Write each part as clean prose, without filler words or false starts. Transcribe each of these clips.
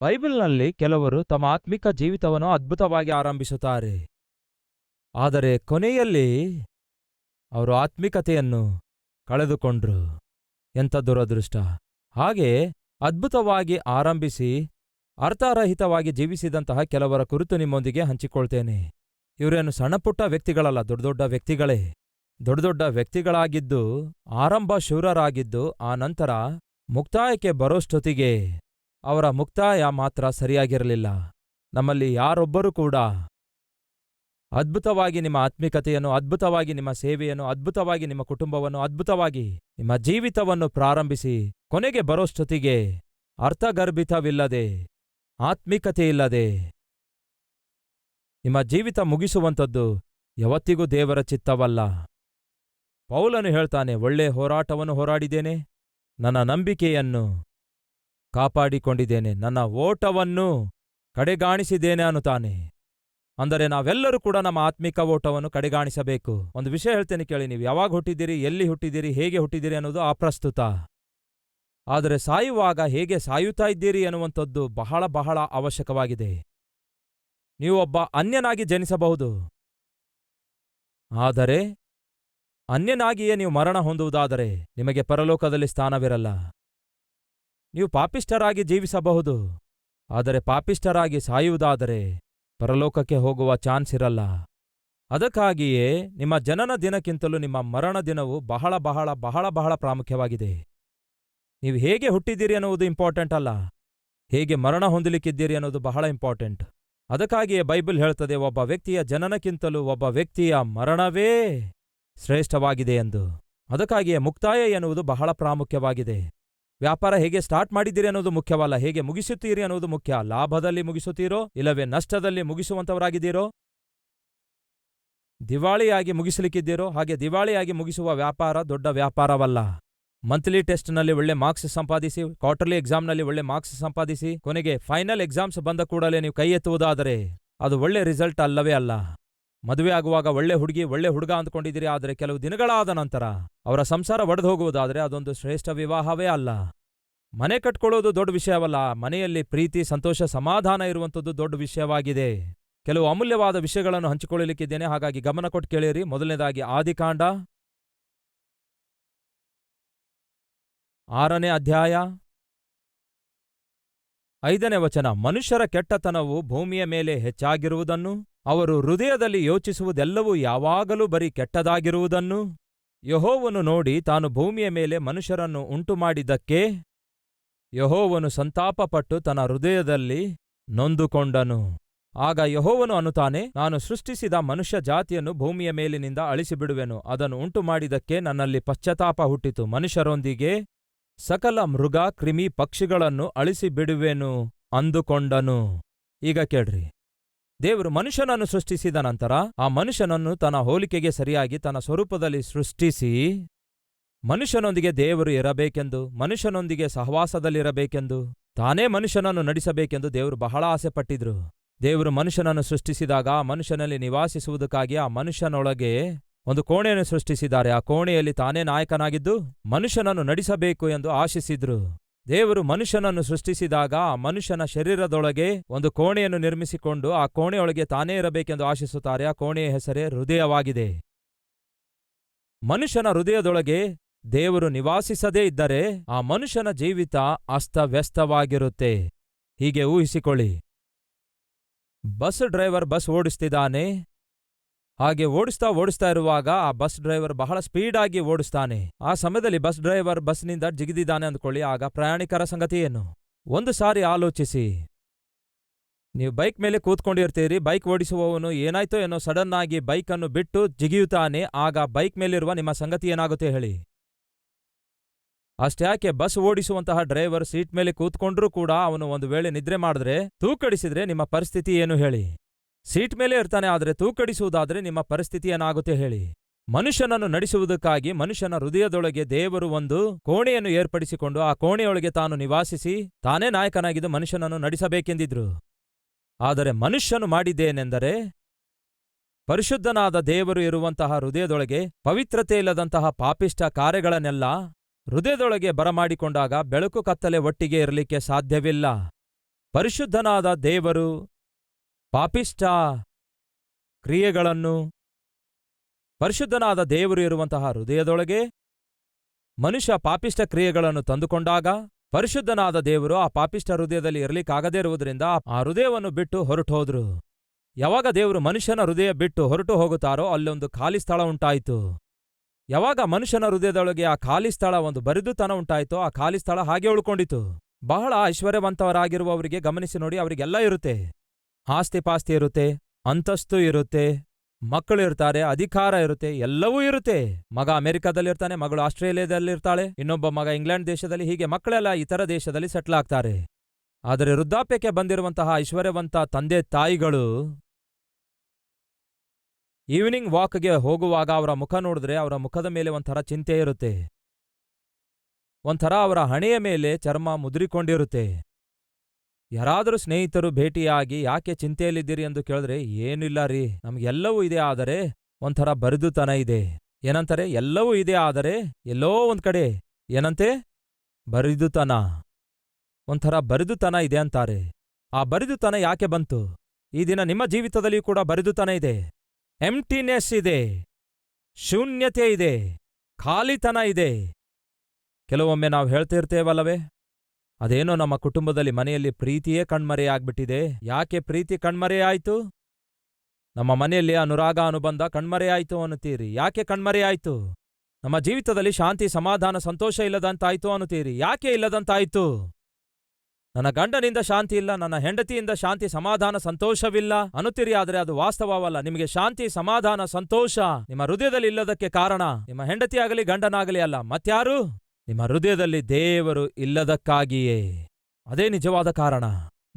ಬೈಬಲ್ನಲ್ಲಿ ಕೆಲವರು ತಮ್ಮ ಆತ್ಮಿಕ ಜೀವಿತವನ್ನು ಅದ್ಭುತವಾಗಿ ಆರಂಭಿಸುತ್ತಾರೆ. ಆದರೆ ಕೊನೆಯಲ್ಲಿ ಅವರು ಆತ್ಮಿಕತೆಯನ್ನು ಕಳೆದುಕೊಂಡ್ರು. ಎಂಥ ದುರದೃಷ್ಟ! ಹಾಗೆ ಅದ್ಭುತವಾಗಿ ಆರಂಭಿಸಿ ಅರ್ಥರಹಿತವಾಗಿ ಜೀವಿಸಿದಂತಹ ಕೆಲವರ ಕುರಿತು ನಿಮ್ಮೊಂದಿಗೆ ಹಂಚಿಕೊಳ್ತೇನೆ. ಇವರೇನು ಸಣ್ಣಪುಟ್ಟ ವ್ಯಕ್ತಿಗಳಲ್ಲ, ದೊಡ್ಡ ದೊಡ್ಡ ವ್ಯಕ್ತಿಗಳೇ. ದೊಡ್ಡ ದೊಡ್ಡ ವ್ಯಕ್ತಿಗಳಾಗಿದ್ದು, ಆರಂಭ ಶೂರರಾಗಿದ್ದು, ಆ ನಂತರ ಮುಕ್ತಾಯಕ್ಕೆ ಬರೋಷ್ಟೊತ್ತಿಗೆ ಅವರ ಮುಕ್ತಾಯ ಮಾತ್ರ ಸರಿಯಾಗಿರಲಿಲ್ಲ. ನಮ್ಮಲ್ಲಿ ಯಾರೊಬ್ಬರೂ ಕೂಡ ಅದ್ಭುತವಾಗಿ ನಿಮ್ಮ ಆತ್ಮಿಕತೆಯನ್ನು, ಅದ್ಭುತವಾಗಿ ನಿಮ್ಮ ಸೇವೆಯನ್ನು, ಅದ್ಭುತವಾಗಿ ನಿಮ್ಮ ಕುಟುಂಬವನ್ನು, ಅದ್ಭುತವಾಗಿ ನಿಮ್ಮ ಜೀವಿತವನ್ನು ಪ್ರಾರಂಭಿಸಿ ಕೊನೆಗೆ ಬರೋಷ್ಟೊತ್ತಿಗೆ ಅರ್ಥಗರ್ಭಿತವಿಲ್ಲದೆ, ಆತ್ಮಿಕತೆಯಿಲ್ಲದೆ ನಿಮ್ಮ ಜೀವಿತ ಮುಗಿಸುವಂಥದ್ದು ಯಾವತ್ತಿಗೂ ದೇವರ ಚಿತ್ತವಲ್ಲ. ಪೌಲನು ಹೇಳ್ತಾನೆ, ಒಳ್ಳೆ ಹೋರಾಟವನ್ನು ಹೋರಾಡಿದ್ದೇನೆ, ನನ್ನ ನಂಬಿಕೆಯನ್ನು ಕಾಪಾಡಿಕೊಂಡಿದ್ದೇನೆ, ನನ್ನ ಓಟವನ್ನು ಕಡೆಗಾಣಿಸಿದ್ದೇನೆ ಅನ್ನುತ್ತಾನೆ. ಅಂದರೆ ನಾವೆಲ್ಲರೂ ಕೂಡ ನಮ್ಮ ಆತ್ಮಿಕ ಓಟವನ್ನು ಕಡೆಗಾಣಿಸಬೇಕು. ಒಂದು ವಿಷಯ ಹೇಳ್ತೇನೆ ಕೇಳಿ. ನೀವು ಯಾವಾಗ ಹುಟ್ಟಿದ್ದೀರಿ, ಎಲ್ಲಿ ಹುಟ್ಟಿದ್ದೀರಿ, ಹೇಗೆ ಹುಟ್ಟಿದ್ದೀರಿ ಅನ್ನೋದು ಅಪ್ರಸ್ತುತ. ಆದರೆ ಸಾಯುವಾಗ ಹೇಗೆ ಸಾಯುತ್ತಾ ಇದ್ದೀರಿ ಅನ್ನುವಂಥದ್ದು ಬಹಳ ಬಹಳ ಅವಶ್ಯಕವಾಗಿದೆ. ನೀವು ಒಬ್ಬ ಅನ್ಯನಾಗಿ ಜನಿಸಬಹುದು, ಆದರೆ ಅನ್ಯನಾಗಿಯೇ ನೀವು ಮರಣ ಹೊಂದುವುದಾದರೆ ನಿಮಗೆ ಪರಲೋಕದಲ್ಲಿ ಸ್ಥಾನವಿರಲ್ಲ. ನೀವು ಪಾಪಿಷ್ಠರಾಗಿ ಜೀವಿಸಬಹುದು, ಆದರೆ ಪಾಪಿಷ್ಠರಾಗಿ ಸಾಯುವುದಾದರೆ ಪರಲೋಕಕ್ಕೆ ಹೋಗುವ ಚಾನ್ಸ್ ಇರಲ್ಲ. ಅದಕ್ಕಾಗಿಯೇ ನಿಮ್ಮ ಜನನ ದಿನಕ್ಕಿಂತಲೂ ನಿಮ್ಮ ಮರಣ ದಿನವು ಬಹಳ ಬಹಳ ಬಹಳ ಬಹಳ ಪ್ರಾಮುಖ್ಯವಾಗಿದೆ. ನೀವು ಹೇಗೆ ಹುಟ್ಟಿದ್ದೀರಿ ಅನ್ನುವುದು ಇಂಪಾರ್ಟೆಂಟ್ ಅಲ್ಲ, ಹೇಗೆ ಮರಣ ಹೊಂದಲಿಕ್ಕಿದ್ದೀರಿ ಅನ್ನೋದು ಬಹಳ ಇಂಪಾರ್ಟೆಂಟ್. ಅದಕ್ಕಾಗಿಯೇ ಬೈಬಲ್ ಹೇಳ್ತದೆ, ಒಬ್ಬ ವ್ಯಕ್ತಿಯ ಜನನಕ್ಕಿಂತಲೂ ಒಬ್ಬ ವ್ಯಕ್ತಿಯ ಮರಣವೇ ಶ್ರೇಷ್ಠವಾಗಿದೆ ಎಂದು. ಅದಕ್ಕಾಗಿಯೇ ಮುಕ್ತಾಯ ಎನ್ನುವುದು ಬಹಳ ಪ್ರಾಮುಖ್ಯವಾಗಿದೆ. ವ್ಯಾಪಾರ ಹೇಗೆ ಸ್ಟಾರ್ಟ್ ಮಾಡಿದ್ದೀರಿ ಅನ್ನೋದು ಮುಖ್ಯವಲ್ಲ, ಹೇಗೆ ಮುಗಿಸುತ್ತೀರಿ ಅನ್ನೋದು ಮುಖ್ಯ. ಲಾಭದಲ್ಲಿ ಮುಗಿಸುತ್ತೀರೋ ಇಲ್ಲವೇ ನಷ್ಟದಲ್ಲಿ ಮುಗಿಸುವಂಥವರಾಗಿದ್ದೀರೋ? ದಿವಾಳಿಯಾಗಿ ಮುಗಿಸಲಿಕ್ಕಿದ್ದೀರೋ? ಹಾಗೆ ದಿವಾಳಿಯಾಗಿ ಮುಗಿಸುವ ವ್ಯಾಪಾರ ದೊಡ್ಡ ವ್ಯಾಪಾರವಲ್ಲ. ಮಂತ್ಲಿ ಟೆಸ್ಟ್ನಲ್ಲಿ ಒಳ್ಳೆ ಮಾರ್ಕ್ಸ್ ಸಂಪಾದಿಸಿ, ಕ್ವಾರ್ಟರ್ಲಿ ಎಕ್ಸಾಮ್ನಲ್ಲಿ ಒಳ್ಳೆ ಮಾರ್ಕ್ಸ್ ಸಂಪಾದಿಸಿ, ಕೊನೆಗೆ ಫೈನಲ್ ಎಕ್ಸಾಮ್ಸ್ ಬಂದ ಕೂಡಲೇ ನೀವು ಕೈ ಎತ್ತುವುದಾದರೆ ಅದು ಒಳ್ಳೆ ರಿಸಲ್ಟ್ ಅಲ್ಲವೇ ಅಲ್ಲ. ಮದುವೆ ಆಗುವಾಗ ಒಳ್ಳೆ ಹುಡುಗಿ, ಒಳ್ಳೆ ಹುಡುಗ ಅಂದ್ಕೊಂಡಿದ್ದೀರಿ, ಆದರೆ ಕೆಲವು ದಿನಗಳಾದ ನಂತರ ಅವರ ಸಂಸಾರ ಒಡೆದು ಹೋಗುವುದಾದರೆ ಅದೊಂದು ಶ್ರೇಷ್ಠ ವಿವಾಹವೇ ಅಲ್ಲ. ಮನೆ ಕಟ್ಕೊಳ್ಳೋದು ದೊಡ್ಡ ವಿಷಯವಲ್ಲ, ಮನೆಯಲ್ಲಿ ಪ್ರೀತಿ, ಸಂತೋಷ, ಸಮಾಧಾನ ಇರುವಂಥದ್ದು ದೊಡ್ಡ ವಿಷಯವಾಗಿದೆ. ಕೆಲವು ಅಮೂಲ್ಯವಾದ ವಿಷಯಗಳನ್ನು ಹಂಚಿಕೊಳ್ಳಲಿಕ್ಕಿದ್ದೇನೆ, ಹಾಗಾಗಿ ಗಮನ ಕೊಟ್ಟು ಕೇಳಿರಿ. ಮೊದಲನೇದಾಗಿ ಆದಿಕಾಂಡ 6ನೇ ಅಧ್ಯಾಯ 5ನೇ ವಚನ. ಮನುಷ್ಯರ ಕೆಟ್ಟತನವು ಭೂಮಿಯ ಮೇಲೆ ಹೆಚ್ಚಾಗಿರುವುದನ್ನು, ಅವರು ಹೃದಯದಲ್ಲಿ ಯೋಚಿಸುವುದೆಲ್ಲವೂ ಯಾವಾಗಲೂ ಬರೀ ಕೆಟ್ಟದಾಗಿರುವುದನ್ನು ಯೆಹೋವನು ನೋಡಿ ತಾನು ಭೂಮಿಯ ಮೇಲೆ ಮನುಷ್ಯರನ್ನು ಉಂಟುಮಾಡಿದ್ದಕ್ಕೆ ಯೆಹೋವನು ಸಂತಾಪಪಟ್ಟು ತನ್ನ ಹೃದಯದಲ್ಲಿ ನೊಂದುಕೊಂಡನು. ಆಗ ಯೆಹೋವನು ಅನ್ನುತ್ತಾನೆ, ನಾನು ಸೃಷ್ಟಿಸಿದ ಮನುಷ್ಯ ಜಾತಿಯನ್ನು ಭೂಮಿಯ ಮೇಲಿನಿಂದ ಅಳಿಸಿಬಿಡುವೆನು. ಅದನ್ನು ಉಂಟುಮಾಡಿದ್ದಕ್ಕೆ ನನ್ನಲ್ಲಿ ಪಶ್ಚಾತ್ತಾಪ ಹುಟ್ಟಿತು. ಮನುಷ್ಯರೊಂದಿಗೆ ಸಕಲ ಮೃಗ, ಕ್ರಿಮಿ, ಪಕ್ಷಿಗಳನ್ನು ಅಳಿಸಿಬಿಡುವೆನು ಅಂದುಕೊಂಡನು. ಈಗ ಕೇಳ್ರಿ, ದೇವರು ಮನುಷ್ಯನನ್ನು ಸೃಷ್ಟಿಸಿದ ನಂತರ ಆ ಮನುಷ್ಯನನ್ನು ತನ್ನ ಹೋಲಿಕೆಗೆ ಸರಿಯಾಗಿ ತನ್ನ ಸ್ವರೂಪದಲ್ಲಿ ಸೃಷ್ಟಿಸಿ ಮನುಷ್ಯನೊಂದಿಗೆ ದೇವರು ಇರಬೇಕೆಂದು, ಮನುಷ್ಯನೊಂದಿಗೆ ಸಹವಾಸದಲ್ಲಿರಬೇಕೆಂದು, ತಾನೇ ಮನುಷ್ಯನನ್ನು ನಡೆಸಬೇಕೆಂದು ದೇವರು ಬಹಳ ಆಸೆಪಟ್ಟಿದ್ರು. ದೇವರು ಮನುಷ್ಯನನ್ನು ಸೃಷ್ಟಿಸಿದಾಗ ಆ ಮನುಷ್ಯನಲ್ಲಿ ನಿವಾಸಿಸುವುದಕ್ಕಾಗಿ ಆ ಮನುಷ್ಯನೊಳಗೆ ಒಂದು ಕೋಣೆಯನ್ನು ಸೃಷ್ಟಿಸಿದ್ದಾರೆ. ಆ ಕೋಣೆಯಲ್ಲಿ ತಾನೇ ನಾಯಕನಾಗಿದ್ದು ಮನುಷ್ಯನನ್ನು ನಡೆಸಬೇಕು ಎಂದು ಆಶಿಸಿದ್ರು. ದೇವರು ಮನುಷ್ಯನನ್ನು ಸೃಷ್ಟಿಸಿದಾಗ ಆ ಮನುಷ್ಯನ ಶರೀರದೊಳಗೆ ಒಂದು ಕೋಣೆಯನ್ನು ನಿರ್ಮಿಸಿಕೊಂಡು ಆ ಕೋಣೆಯೊಳಗೆ ತಾನೇ ಇರಬೇಕೆಂದು ಆಶಿಸುತ್ತಾರೆ. ಆ ಕೋಣೆಯ ಹೆಸರೇ ಹೃದಯವಾಗಿದೆ. ಮನುಷ್ಯನ ಹೃದಯದೊಳಗೆ ದೇವರು ನಿವಾಸಿಸದೇ ಇದ್ದರೆ ಆ ಮನುಷ್ಯನ ಜೀವಿತ ಅಸ್ತವ್ಯಸ್ತವಾಗಿರುತ್ತೆ. ಹೀಗೆ ಊಹಿಸಿಕೊಳ್ಳಿ, ಬಸ್ ಡ್ರೈವರ್ ಬಸ್ ಓಡಿಸ್ತಿದ್ದಾನೆ. ಹಾಗೆ ಓಡಿಸ್ತಾ ಇರುವಾಗ ಆ ಬಸ್ ಡ್ರೈವರ್ ಬಹಳ ಸ್ಪೀಡಾಗಿ ಓಡಿಸ್ತಾನೆ. ಆ ಸಮಯದಲ್ಲಿ ಬಸ್ ಡ್ರೈವರ್ ಬಸ್ನಿಂದ ಜಿಗಿದಿದ್ದಾನೆ ಅಂದ್ಕೊಳ್ಳಿ. ಆಗ ಪ್ರಯಾಣಿಕರ ಸಂಗತಿ ಏನು? ಒಂದು ಸಾರಿ ಆಲೋಚಿಸಿ. ನೀವು ಬೈಕ್ ಮೇಲೆ ಕೂತ್ಕೊಂಡಿರ್ತೀರಿ, ಬೈಕ್ ಓಡಿಸುವವನು ಏನಾಯ್ತೋ ಏನೋ ಸಡನ್ ಆಗಿ ಬೈಕನ್ನು ಬಿಟ್ಟು ಜಿಗಿಯುತ್ತಾನೆ. ಆಗ ಬೈಕ್ ಮೇಲಿರುವ ನಿಮ್ಮ ಸಂಗತಿ ಏನಾಗುತ್ತೆ ಹೇಳಿ? ಅಷ್ಟ್ಯಾಕೆ, ಬಸ್ ಓಡಿಸುವಂತಹ ಡ್ರೈವರ್ ಸೀಟ್ ಮೇಲೆ ಕೂತ್ಕೊಂಡ್ರೂ ಕೂಡ ಅವನು ಒಂದು ವೇಳೆ ನಿದ್ರೆ ಮಾಡಿದ್ರೆ, ತೂಕಡಿಸಿದ್ರೆ ನಿಮ್ಮ ಪರಿಸ್ಥಿತಿ ಏನು ಹೇಳಿ? ಸೀಟ್ ಮೇಲೆ ಇರ್ತಾನೆ, ಆದರೆ ತೂಕಡಿಸುವುದಾದರೆ ನಿಮ್ಮ ಪರಿಸ್ಥಿತಿ ಏನಾಗುತ್ತೆ ಹೇಳಿ? ಮನುಷ್ಯನನ್ನು ನಡೆಸುವುದಕ್ಕಾಗಿ ಮನುಷ್ಯನ ಹೃದಯದೊಳಗೆ ದೇವರು ಒಂದು ಕೋಣೆಯನ್ನು ಏರ್ಪಡಿಸಿಕೊಂಡು ಆ ಕೋಣೆಯೊಳಗೆ ತಾನು ನಿವಾಸಿಸಿ ತಾನೇ ನಾಯಕನಾಗಿದ್ದು ಮನುಷ್ಯನನ್ನು ನಡೆಸಬೇಕೆಂದಿದ್ರು. ಆದರೆ ಮನುಷ್ಯನು ಮಾಡಿದ್ದೇನೆಂದರೆ, ಪರಿಶುದ್ಧನಾದ ದೇವರು ಇರುವಂತಹ ಹೃದಯದೊಳಗೆ ಪವಿತ್ರತೆ ಇಲ್ಲದಂತಹ ಪಾಪಿಷ್ಠ ಕಾರ್ಯಗಳನ್ನೆಲ್ಲ ಹೃದಯದೊಳಗೆ ಬರಮಾಡಿಕೊಂಡಾಗ ಬೆಳಕು ಕತ್ತಲೆ ಒಟ್ಟಿಗೆ ಇರಲಿಕ್ಕೆ ಸಾಧ್ಯವಿಲ್ಲ. ಪರಿಶುದ್ಧನಾದ ದೇವರು ಪಾಪಿಷ್ಠ ಕ್ರಿಯೆಗಳನ್ನು, ಪರಿಶುದ್ಧನಾದ ದೇವರು ಇರುವಂತಹ ಹೃದಯದೊಳಗೆ ಮನುಷ್ಯ ಪಾಪಿಷ್ಠ ಕ್ರಿಯೆಗಳನ್ನು ತಂದುಕೊಂಡಾಗ ಪರಿಶುದ್ಧನಾದ ದೇವರು ಆ ಪಾಪಿಷ್ಠ ಹೃದಯದಲ್ಲಿ ಇರಲಿಕ್ಕಾಗದೇ ಇರುವುದರಿಂದ ಆ ಹೃದಯವನ್ನು ಬಿಟ್ಟು ಹೊರಟು ಹೋದ್ರು. ಯಾವಾಗ ದೇವರು ಮನುಷ್ಯನ ಹೃದಯ ಬಿಟ್ಟು ಹೊರಟು ಹೋಗುತ್ತಾರೋ ಅಲ್ಲೊಂದು ಖಾಲಿ ಸ್ಥಳ ಉಂಟಾಯಿತು. ಯಾವಾಗ ಮನುಷ್ಯನ ಹೃದಯದೊಳಗೆ ಆ ಖಾಲಿ ಸ್ಥಳ, ಒಂದು ಬರಿದುತನ ಉಂಟಾಯಿತೋ, ಆ ಖಾಲಿ ಸ್ಥಳ ಹಾಗೆ ಉಳ್ಕೊಂಡಿತು. ಬಹಳ ಐಶ್ವರ್ಯವಂತವರಾಗಿರುವವರಿಗೆ ಗಮನಿಸಿ ನೋಡಿ, ಅವರಿಗೆಲ್ಲ ಇರುತ್ತೆ. ಆಸ್ತಿ ಪಾಸ್ತಿ ಇರುತ್ತೆ, ಅಂತಸ್ತು ಇರುತ್ತೆ, ಮಕ್ಕಳು ಇರ್ತಾರೆ, ಅಧಿಕಾರ ಇರುತ್ತೆ, ಎಲ್ಲವೂ ಇರುತ್ತೆ. ಮಗ ಅಮೆರಿಕಾದಲ್ಲಿರ್ತಾನೆ, ಮಗಳು ಆಸ್ಟ್ರೇಲಿಯಾದಲ್ಲಿರ್ತಾಳೆ, ಇನ್ನೊಬ್ಬ ಮಗ ಇಂಗ್ಲೆಂಡ್ ದೇಶದಲ್ಲಿ, ಹೀಗೆ ಮಕ್ಕಳೆಲ್ಲ ಇತರ ದೇಶದಲ್ಲಿ ಸೆಟ್ಲ್ ಆಗ್ತಾರೆ. ಆದರೆ ವೃದ್ಧಾಪ್ಯಕ್ಕೆ ಬಂದಿರುವಂತಹ ಐಶ್ವರ್ಯವಂತ ತಂದೆ ತಾಯಿಗಳು ಈವ್ನಿಂಗ್ ವಾಕ್ಗೆ ಹೋಗುವಾಗ ಅವರ ಮುಖ ನೋಡಿದ್ರೆ ಅವರ ಮುಖದ ಮೇಲೆ ಒಂಥರ ಚಿಂತೆ ಇರುತ್ತೆ. ಒಂಥರ ಅವರ ಹಣೆಯ ಮೇಲೆ ಚರ್ಮ ಮುದ್ರಿಕೊಂಡಿರುತ್ತೆ. ಯಾರಾದರೂ ಸ್ನೇಹಿತರು ಭೇಟಿಯಾಗಿ ಯಾಕೆ ಚಿಂತೆಯಲ್ಲಿದ್ದೀರಿ ಎಂದು ಕೇಳಿದ್ರೆ, ಏನಿಲ್ಲ ರೀ, ನಮ್ಗೆಲ್ಲವೂ ಇದೆ, ಆದರೆ ಒಂಥರ ಬರಿದುತನ ಇದೆ. ಏನಂತಾರೆ? ಎಲ್ಲವೂ ಇದೆ, ಆದರೆ ಎಲ್ಲೋ ಒಂದ್ ಕಡೆ ಏನಂತೆ? ಬರಿದುತನ. ಒಂಥರ ಬರಿದುತನ ಇದೆ ಅಂತಾರೆ. ಆ ಬರಿದುತನ ಯಾಕೆ ಬಂತು? ಈ ದಿನ ನಿಮ್ಮ ಜೀವಿತದಲ್ಲಿ ಕೂಡ ಬರಿದುತನ ಇದೆ, ಎಂಪ್ಟಿನೆಸ್ ಇದೆ, ಶೂನ್ಯತೆ ಇದೆ, ಖಾಲಿತನ ಇದೆ. ಕೆಲವೊಮ್ಮೆ ನಾವು ಹೇಳ್ತಿರ್ತೇವಲ್ಲವೇ, ಅದೇನೋ ನಮ್ಮ ಕುಟುಂಬದಲ್ಲಿ ಮನೆಯಲ್ಲಿ ಪ್ರೀತಿಯೇ ಕಣ್ಮರೆಯಾಗ್ಬಿಟ್ಟಿದೆ. ಯಾಕೆ ಪ್ರೀತಿ ಕಣ್ಮರೆಯಾಯಿತು? ನಮ್ಮ ಮನೆಯಲ್ಲಿ ಅನುರಾಗ ಅನುಬಂಧ ಕಣ್ಮರೆಯಾಯಿತು ಅನ್ನುತ್ತೀರಿ. ಯಾಕೆ ಕಣ್ಮರೆಯಾಯಿತು? ನಮ್ಮ ಜೀವಿತದಲ್ಲಿ ಶಾಂತಿ ಸಮಾಧಾನ ಸಂತೋಷ ಇಲ್ಲದಂತಾಯಿತು ಅನ್ನುತ್ತೀರಿ. ಯಾಕೆ ಇಲ್ಲದಂತಾಯಿತು? ನನ್ನ ಗಂಡನಿಂದ ಶಾಂತಿ ಇಲ್ಲ, ನನ್ನ ಹೆಂಡತಿಯಿಂದ ಶಾಂತಿ ಸಮಾಧಾನ ಸಂತೋಷವಿಲ್ಲ ಅನ್ನುತ್ತೀರಿ. ಆದರೆ ಅದು ವಾಸ್ತವವಲ್ಲ. ನಿಮಗೆ ಶಾಂತಿ ಸಮಾಧಾನ ಸಂತೋಷ ನಿಮ್ಮ ಹೃದಯದಲ್ಲಿ ಇಲ್ಲದಕ್ಕೆ ಕಾರಣ ನಿಮ್ಮ ಹೆಂಡತಿಯಾಗಲಿ ಗಂಡನಾಗಲಿ ಅಲ್ಲ, ಮತ್ಯಾರು? ನಿಮ್ಮ ಹೃದಯದಲ್ಲಿ ದೇವರು ಇಲ್ಲದಕ್ಕಾಗಿಯೇ. ಅದೇ ನಿಜವಾದ ಕಾರಣ.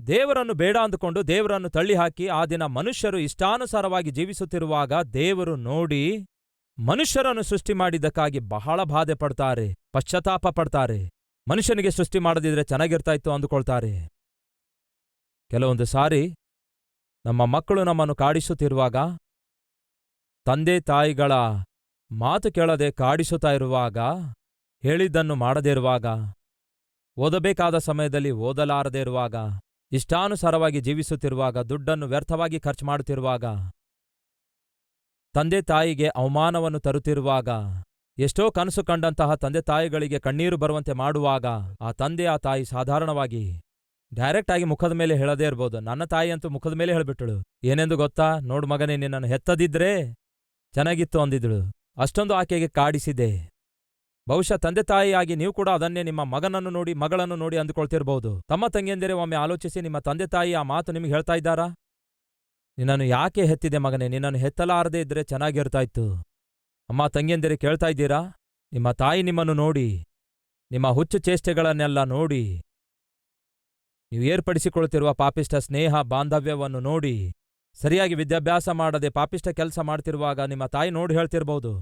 ದೇವರನ್ನು ಬೇಡ ಅಂದುಕೊಂಡು ದೇವರನ್ನು ತಳ್ಳಿಹಾಕಿ ಆ ದಿನ ಮನುಷ್ಯರು ಇಷ್ಟಾನುಸಾರವಾಗಿ ಜೀವಿಸುತ್ತಿರುವಾಗ ದೇವರು ನೋಡಿ ಮನುಷ್ಯರನ್ನು ಸೃಷ್ಟಿ ಮಾಡಿದ್ದಕ್ಕಾಗಿ ಬಹಳ ಬಾಧೆ ಪಡ್ತಾರೆ, ಪಶ್ಚಾತ್ತಾಪ ಪಡ್ತಾರೆ. ಮನುಷ್ಯನಿಗೆ ಸೃಷ್ಟಿ ಮಾಡದಿದ್ರೆ ಚೆನ್ನಾಗಿರ್ತಾ ಇತ್ತು ಅಂದುಕೊಳ್ತಾರೆ. ಕೆಲವೊಂದು ಸಾರಿ ನಮ್ಮ ಮಕ್ಕಳು ನಮ್ಮನ್ನು ಕಾಡಿಸುತ್ತಿರುವಾಗ, ತಂದೆ ತಾಯಿಗಳ ಮಾತು ಕೇಳದೆ ಕಾಡಿಸುತ್ತಾ ಇರುವಾಗ, ಹೇಳಿದ್ದನ್ನು ಮಾಡದೇ ಇರುವಾಗ, ಓದಬೇಕಾದ ಸಮಯದಲ್ಲಿ ಓದಲಾರದೇ ಇರುವಾಗ, ಇಷ್ಟಾನುಸಾರವಾಗಿ ಜೀವಿಸುತ್ತಿರುವಾಗ, ದುಡ್ಡನ್ನು ವ್ಯರ್ಥವಾಗಿ ಖರ್ಚು ಮಾಡುತ್ತಿರುವಾಗ, ತಂದೆ ತಾಯಿಗೆ ಅವಮಾನವನ್ನು ತರುತ್ತಿರುವಾಗ, ಎಷ್ಟೋ ಕನಸು ಕಂಡಂತಹ ತಂದೆ ತಾಯಿಗಳಿಗೆ ಕಣ್ಣೀರು ಬರುವಂತೆ ಮಾಡುವಾಗ, ಆ ತಂದೆ ಆ ತಾಯಿ ಸಾಧಾರಣವಾಗಿ ಡೈರೆಕ್ಟ್ ಆಗಿ ಮುಖದ ಮೇಲೆ ಹೇಳದೇ ಇರ್ಬೋದು. ನನ್ನ ತಾಯಿ ಅಂತೂ ಮುಖದ ಮೇಲೆ ಹೇಳ್ಬಿಟ್ಟಳು. ಏನೆಂದು ಗೊತ್ತಾ? ನೋಡು ಮಗನೇ, ನಿನ್ನನ್ನು ಹೆತ್ತದಿದ್ರೆ ಚೆನ್ನಾಗಿತ್ತು ಅಂದಿದ್ದಳು. ಅಷ್ಟೊಂದು ಆಕೆಗೆ ಕಾಡಿಸಿದೆ. ಬಹುಶಃ ತಂದೆ ತಾಯಿಯಾಗಿ ನೀವು ಕೂಡ ಅದನ್ನೇ ನಿಮ್ಮ ಮಗನನ್ನು ನೋಡಿ ಮಗಳನ್ನು ನೋಡಿ ಅಂದುಕೊಳ್ತಿರ್ಬಹುದು. ತಮ್ಮ ತಂಗಿಯಂದಿರೆ, ಒಮ್ಮೆ ಆಲೋಚಿಸಿ, ನಿಮ್ಮ ತಂದೆ ತಾಯಿ ಆ ಮಾತು ನಿಮಗೆ ಹೇಳ್ತಾ ಇದ್ದಾರಾ? ನಿನ್ನನ್ನು ಯಾಕೆ ಹೆತ್ತಿದೆ ಮಗನೇ? ನಿನ್ನನ್ನು ಹೆತ್ತಲಾರದೇ ಇದ್ರೆ ಚೆನ್ನಾಗಿರ್ತಾ ಇತ್ತು. ಅಮ್ಮ ತಂಗಿಯಂದಿರೆ, ಕೇಳ್ತಾ ಇದ್ದೀರಾ? ನಿಮ್ಮ ತಾಯಿ ನಿಮ್ಮನ್ನು ನೋಡಿ, ನಿಮ್ಮ ಹುಚ್ಚು ಚೇಷ್ಟೆಗಳನ್ನೆಲ್ಲ ನೋಡಿ, ನೀವು ಏರ್ಪಡಿಸಿಕೊಳ್ಳುತ್ತಿರುವ ಪಾಪಿಷ್ಟ ಸ್ನೇಹ ಬಾಂಧವ್ಯವನ್ನು ನೋಡಿ, ಸರಿಯಾಗಿ ವಿದ್ಯಾಭ್ಯಾಸ ಮಾಡದೆ ಪಾಪಿಷ್ಟ ಕೆಲಸ ಮಾಡ್ತಿರುವಾಗ ನಿಮ್ಮ ತಾಯಿ ನೋಡಿ ಹೇಳ್ತಿರ್ಬಹುದು,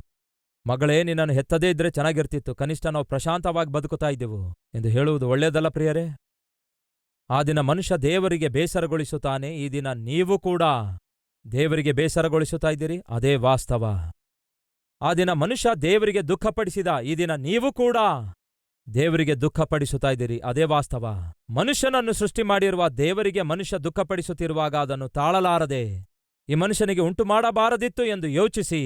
ಮಗಳೇ, ನಿನ್ನನ್ನು ಹೆತ್ತದೇ ಇದ್ರೆ ಚೆನ್ನಾಗಿರ್ತಿತ್ತು, ಕನಿಷ್ಠ ನಾವು ಪ್ರಶಾಂತವಾಗಿ ಬದುಕುತ್ತಾ ಇದ್ದೆವು ಎಂದು ಹೇಳುವುದು ಒಳ್ಳೆಯದಲ್ಲ ಪ್ರಿಯರೇ? ಆ ದಿನ ಮನುಷ್ಯ ದೇವರಿಗೆ ಬೇಸರಗೊಳಿಸುತ್ತಾನೆ. ಈ ದಿನ ನೀವು ಕೂಡ ದೇವರಿಗೆ ಬೇಸರಗೊಳಿಸುತ್ತಾ ಇದ್ದೀರಿ. ಅದೇ ವಾಸ್ತವ. ಆ ದಿನ ಮನುಷ್ಯ ದೇವರಿಗೆ ದುಃಖಪಡಿಸಿದ, ಈ ದಿನ ನೀವು ಕೂಡ ದೇವರಿಗೆ ದುಃಖಪಡಿಸುತ್ತಾ ಇದ್ದೀರಿ. ಅದೇ ವಾಸ್ತವ. ಮನುಷ್ಯನನ್ನು ಸೃಷ್ಟಿ ಮಾಡಿರುವ ದೇವರಿಗೆ ಮನುಷ್ಯ ದುಃಖಪಡಿಸುತ್ತಿರುವಾಗ ಅದನ್ನು ತಾಳಲಾರದೆ ಈ ಮನುಷ್ಯನಿಗೆ ಉಂಟು ಮಾಡಬಾರದಿತ್ತು ಎಂದು ಯೋಚಿಸಿ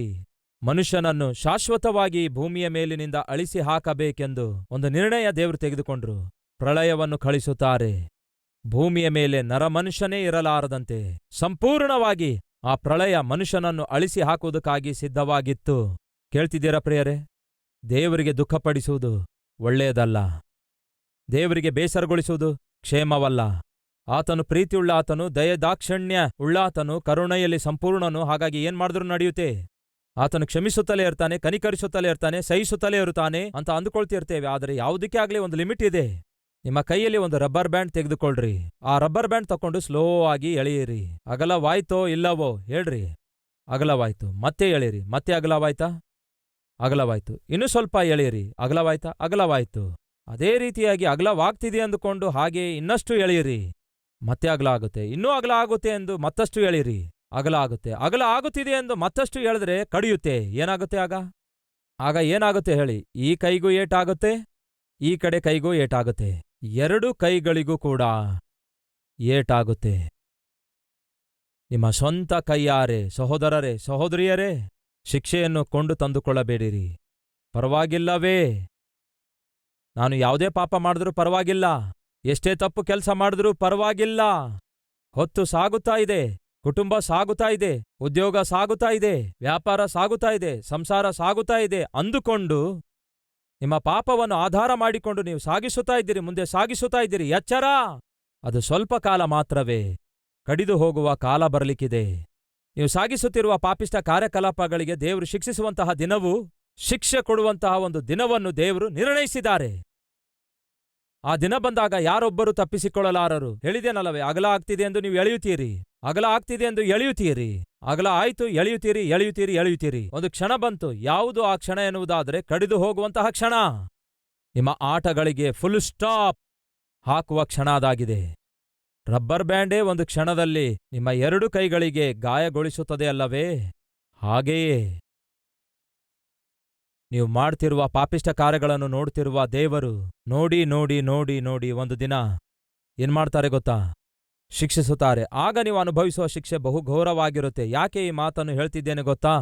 ಮನುಷ್ಯನನ್ನು ಶಾಶ್ವತವಾಗಿ ಭೂಮಿಯ ಮೇಲಿನಿಂದ ಅಳಿಸಿ ಹಾಕಬೇಕೆಂದು ಒಂದು ನಿರ್ಣಯ ದೇವರು ತೆಗೆದುಕೊಂಡ್ರು. ಪ್ರಳಯವನ್ನು ಕಳಿಸುತ್ತಾರೆ. ಭೂಮಿಯ ಮೇಲೆ ನರಮನುಷ್ಯನೇ ಇರಲಾರದಂತೆ ಸಂಪೂರ್ಣವಾಗಿ ಆ ಪ್ರಳಯ ಮನುಷ್ಯನನ್ನು ಅಳಿಸಿ ಹಾಕುವುದಕ್ಕಾಗಿ ಸಿದ್ಧವಾಗಿತ್ತು. ಕೇಳ್ತಿದ್ದೀರಾ ಪ್ರಿಯರೇ? ದೇವರಿಗೆ ದುಃಖಪಡಿಸುವುದು ಒಳ್ಳೆಯದಲ್ಲ. ದೇವರಿಗೆ ಬೇಸರಗೊಳಿಸುವುದು ಕ್ಷೇಮವಲ್ಲ. ಆತನು ಪ್ರೀತಿಯುಳ್ಳ ಆತನು, ದಯದಾಕ್ಷಿಣ್ಯ ಉಳ್ಳಾತನು, ಕರುಣೆಯಲ್ಲಿ ಸಂಪೂರ್ಣನು. ಹಾಗಾಗಿ ಏನ್ ಮಾಡಿದ್ರೂ ನಡೆಯುತ್ತೆ. ಆತನು ಕ್ಷಮಿಸುತ್ತಲೇ ಇರ್ತಾನೆ, ಕನಿಕರಿಸುತ್ತಲೇ ಇರ್ತಾನೆ, ಸಹಿಸುತ್ತಲೇ ಇರುತ್ತಾನೆ ಅಂತ ಅಂದುಕೊಳ್ತಿರ್ತೇವೆ. ಆದರೆ ಯಾವುದಕ್ಕೆ ಆಗಲಿ ಒಂದು ಲಿಮಿಟ್ ಇದೆ. ನಿಮ್ಮ ಕೈಯಲ್ಲಿ ಒಂದು ರಬ್ಬರ್ ಬ್ಯಾಂಡ್ ತೆಗೆದುಕೊಳ್ರಿ. ಆ ರಬ್ಬರ್ ಬ್ಯಾಂಡ್ ತಕೊಂಡು ಸ್ಲೋ ಆಗಿ ಎಳೆಯಿರಿ. ಅಗಲವಾಯ್ತೋ ಇಲ್ಲವೋ ಹೇಳ್ರಿ. ಅಗಲವಾಯ್ತು. ಮತ್ತೆ ಎಳೆಯಿರಿ. ಮತ್ತೆ ಅಗಲವಾಯ್ತಾ? ಅಗಲವಾಯ್ತು. ಇನ್ನೂ ಸ್ವಲ್ಪ ಎಳೆಯಿರಿ. ಅಗಲವಾಯ್ತಾ? ಅಗಲವಾಯ್ತು. ಅದೇ ರೀತಿಯಾಗಿ ಅಗಲವಾಗ್ತಿದೆ ಅಂದುಕೊಂಡು ಹಾಗೆ ಇನ್ನಷ್ಟು ಎಳೆಯಿರಿ. ಮತ್ತೆ ಅಗಲ ಆಗುತ್ತೆ. ಇನ್ನೂ ಅಗಲ ಆಗುತ್ತೆ ಎಂದು ಮತ್ತಷ್ಟು ಎಳೆಯಿರಿ. ಅಗಲ ಆಗುತ್ತೆ. ಅಗಲ ಆಗುತ್ತಿದೆ ಎಂದು ಮತ್ತಷ್ಟು ಎಳೆದ್ರೆ ಕಡಿಯುತ್ತೆ. ಏನಾಗುತ್ತೆ ಆಗ ಏನಾಗುತ್ತೆ ಹೇಳಿ? ಈ ಕೈಗೂ ಏಟಾಗುತ್ತೆ, ಈ ಕಡೆ ಕೈಗೂ ಏಟಾಗುತ್ತೆ. ಎರಡು ಕೈಗಳಿಗೂ ಕೂಡ ಏಟಾಗುತ್ತೆ. ನಿಮ್ಮ ಸ್ವಂತ ಕೈಯಾರೆ ಸಹೋದರರೇ ಸಹೋದರಿಯರೇ ಶಿಕ್ಷೆಯನ್ನು ಕೊಂಡು ತಂದುಕೊಳ್ಳಬೇಡಿರಿ. ಪರವಾಗಿಲ್ಲವೇ, ನಾನು ಯಾವುದೇ ಪಾಪ ಮಾಡಿದ್ರೂ ಪರವಾಗಿಲ್ಲ, ಎಷ್ಟೇ ತಪ್ಪು ಕೆಲಸ ಮಾಡಿದ್ರೂ ಪರವಾಗಿಲ್ಲ, ಹೊತ್ತು ಸಾಗುತ್ತಾ ಇದೆ, ಕುಟುಂಬ ಸಾಗುತ್ತಾ ಇದೆ, ಉದ್ಯೋಗ ಸಾಗುತ್ತಾ ಇದೆ, ವ್ಯಾಪಾರ ಸಾಗುತ್ತಾ ಇದೆ, ಸಂಸಾರ ಸಾಗುತ್ತಾ ಇದೆ ಅಂದುಕೊಂಡು ನಿಮ್ಮ ಪಾಪವನ್ನು ಆಧಾರ ಮಾಡಿಕೊಂಡು ನೀವು ಸಾಗಿಸುತ್ತಾ ಇದ್ದೀರಿ, ಮುಂದೆ ಸಾಗಿಸುತ್ತಾ ಇದ್ದೀರಿ. ಎಚ್ಚರ, ಅದು ಸ್ವಲ್ಪ ಕಾಲ ಮಾತ್ರವೇ, ಕಡಿದು ಹೋಗುವ ಕಾಲ ಬರಲಿಕ್ಕಿದೆ. ನೀವು ಸಾಗಿಸುತ್ತಿರುವ ಪಾಪಿಷ್ಟ ಕಾರ್ಯಕಲಾಪಗಳಿಗೆ ದೇವರು ಶಿಕ್ಷಿಸುವಂತಹ ದಿನವೂ, ಶಿಕ್ಷೆ ಕೊಡುವಂತಹ ಒಂದು ದಿನವನ್ನು ದೇವರು ನಿರ್ಣಯಿಸಿದ್ದಾರೆ. ಆ ದಿನ ಬಂದಾಗ ಯಾರೊಬ್ಬರೂ ತಪ್ಪಿಸಿಕೊಳ್ಳಲಾರರು. ಹೇಳಿದೇನಲ್ಲವೇ, ಅಗಲ ಆಗ್ತಿದೆ ಎಂದು ನೀವು ಎಳೆಯುತ್ತೀರಿ, ಅಗಲ ಆಗ್ತಿದೆ ಎಂದು ಎಳೆಯುತ್ತೀರಿ, ಅಗಲ ಆಯ್ತು, ಎಳೆಯುತ್ತೀರಿ ಎಳೆಯುತ್ತೀರಿ ಎಳೆಯುತ್ತೀರಿ. ಒಂದು ಕ್ಷಣ ಬಂತು, ಯಾವುದು ಆ ಕ್ಷಣ ಎನ್ನುವುದಾದರೆ ಕಡಿದು ಹೋಗುವಂತಹ ಕ್ಷಣ. ನಿಮ್ಮ ಆಟಗಳಿಗೆ ಫುಲ್ ಸ್ಟಾಪ್ ಹಾಕುವ ಕ್ಷಣ ಅದಾಗಿದೆ. ರಬ್ಬರ್ ಬ್ಯಾಂಡೇ ಒಂದು ಕ್ಷಣದಲ್ಲಿ ನಿಮ್ಮ 2 ಕೈಗಳಿಗೆ ಗಾಯಗೊಳಿಸುತ್ತದೆ ಅಲ್ಲವೇ? ಹಾಗೆಯೇ ನೀವು ಮಾಡ್ತಿರುವ ಪಾಪಿಷ್ಟ ಕಾರ್ಯಗಳನ್ನು ನೋಡ್ತಿರುವ ದೇವರು ನೋಡಿ ನೋಡಿ ನೋಡಿ ನೋಡಿ ಒಂದು ದಿನ ಏನ್ಮಾಡ್ತಾರೆ ಗೊತ್ತಾ? ಶಿಕ್ಷಿಸುತ್ತಾರೆ. ಆಗ ನೀವು ಅನುಭವಿಸುವ ಶಿಕ್ಷೆ ಬಹು ಘೋರವಾಗಿರುತ್ತೆ. ಯಾಕೆ ಈ ಮಾತನ್ನು ಹೇಳ್ತಿದ್ದೇನೆ ಗೊತ್ತಾ?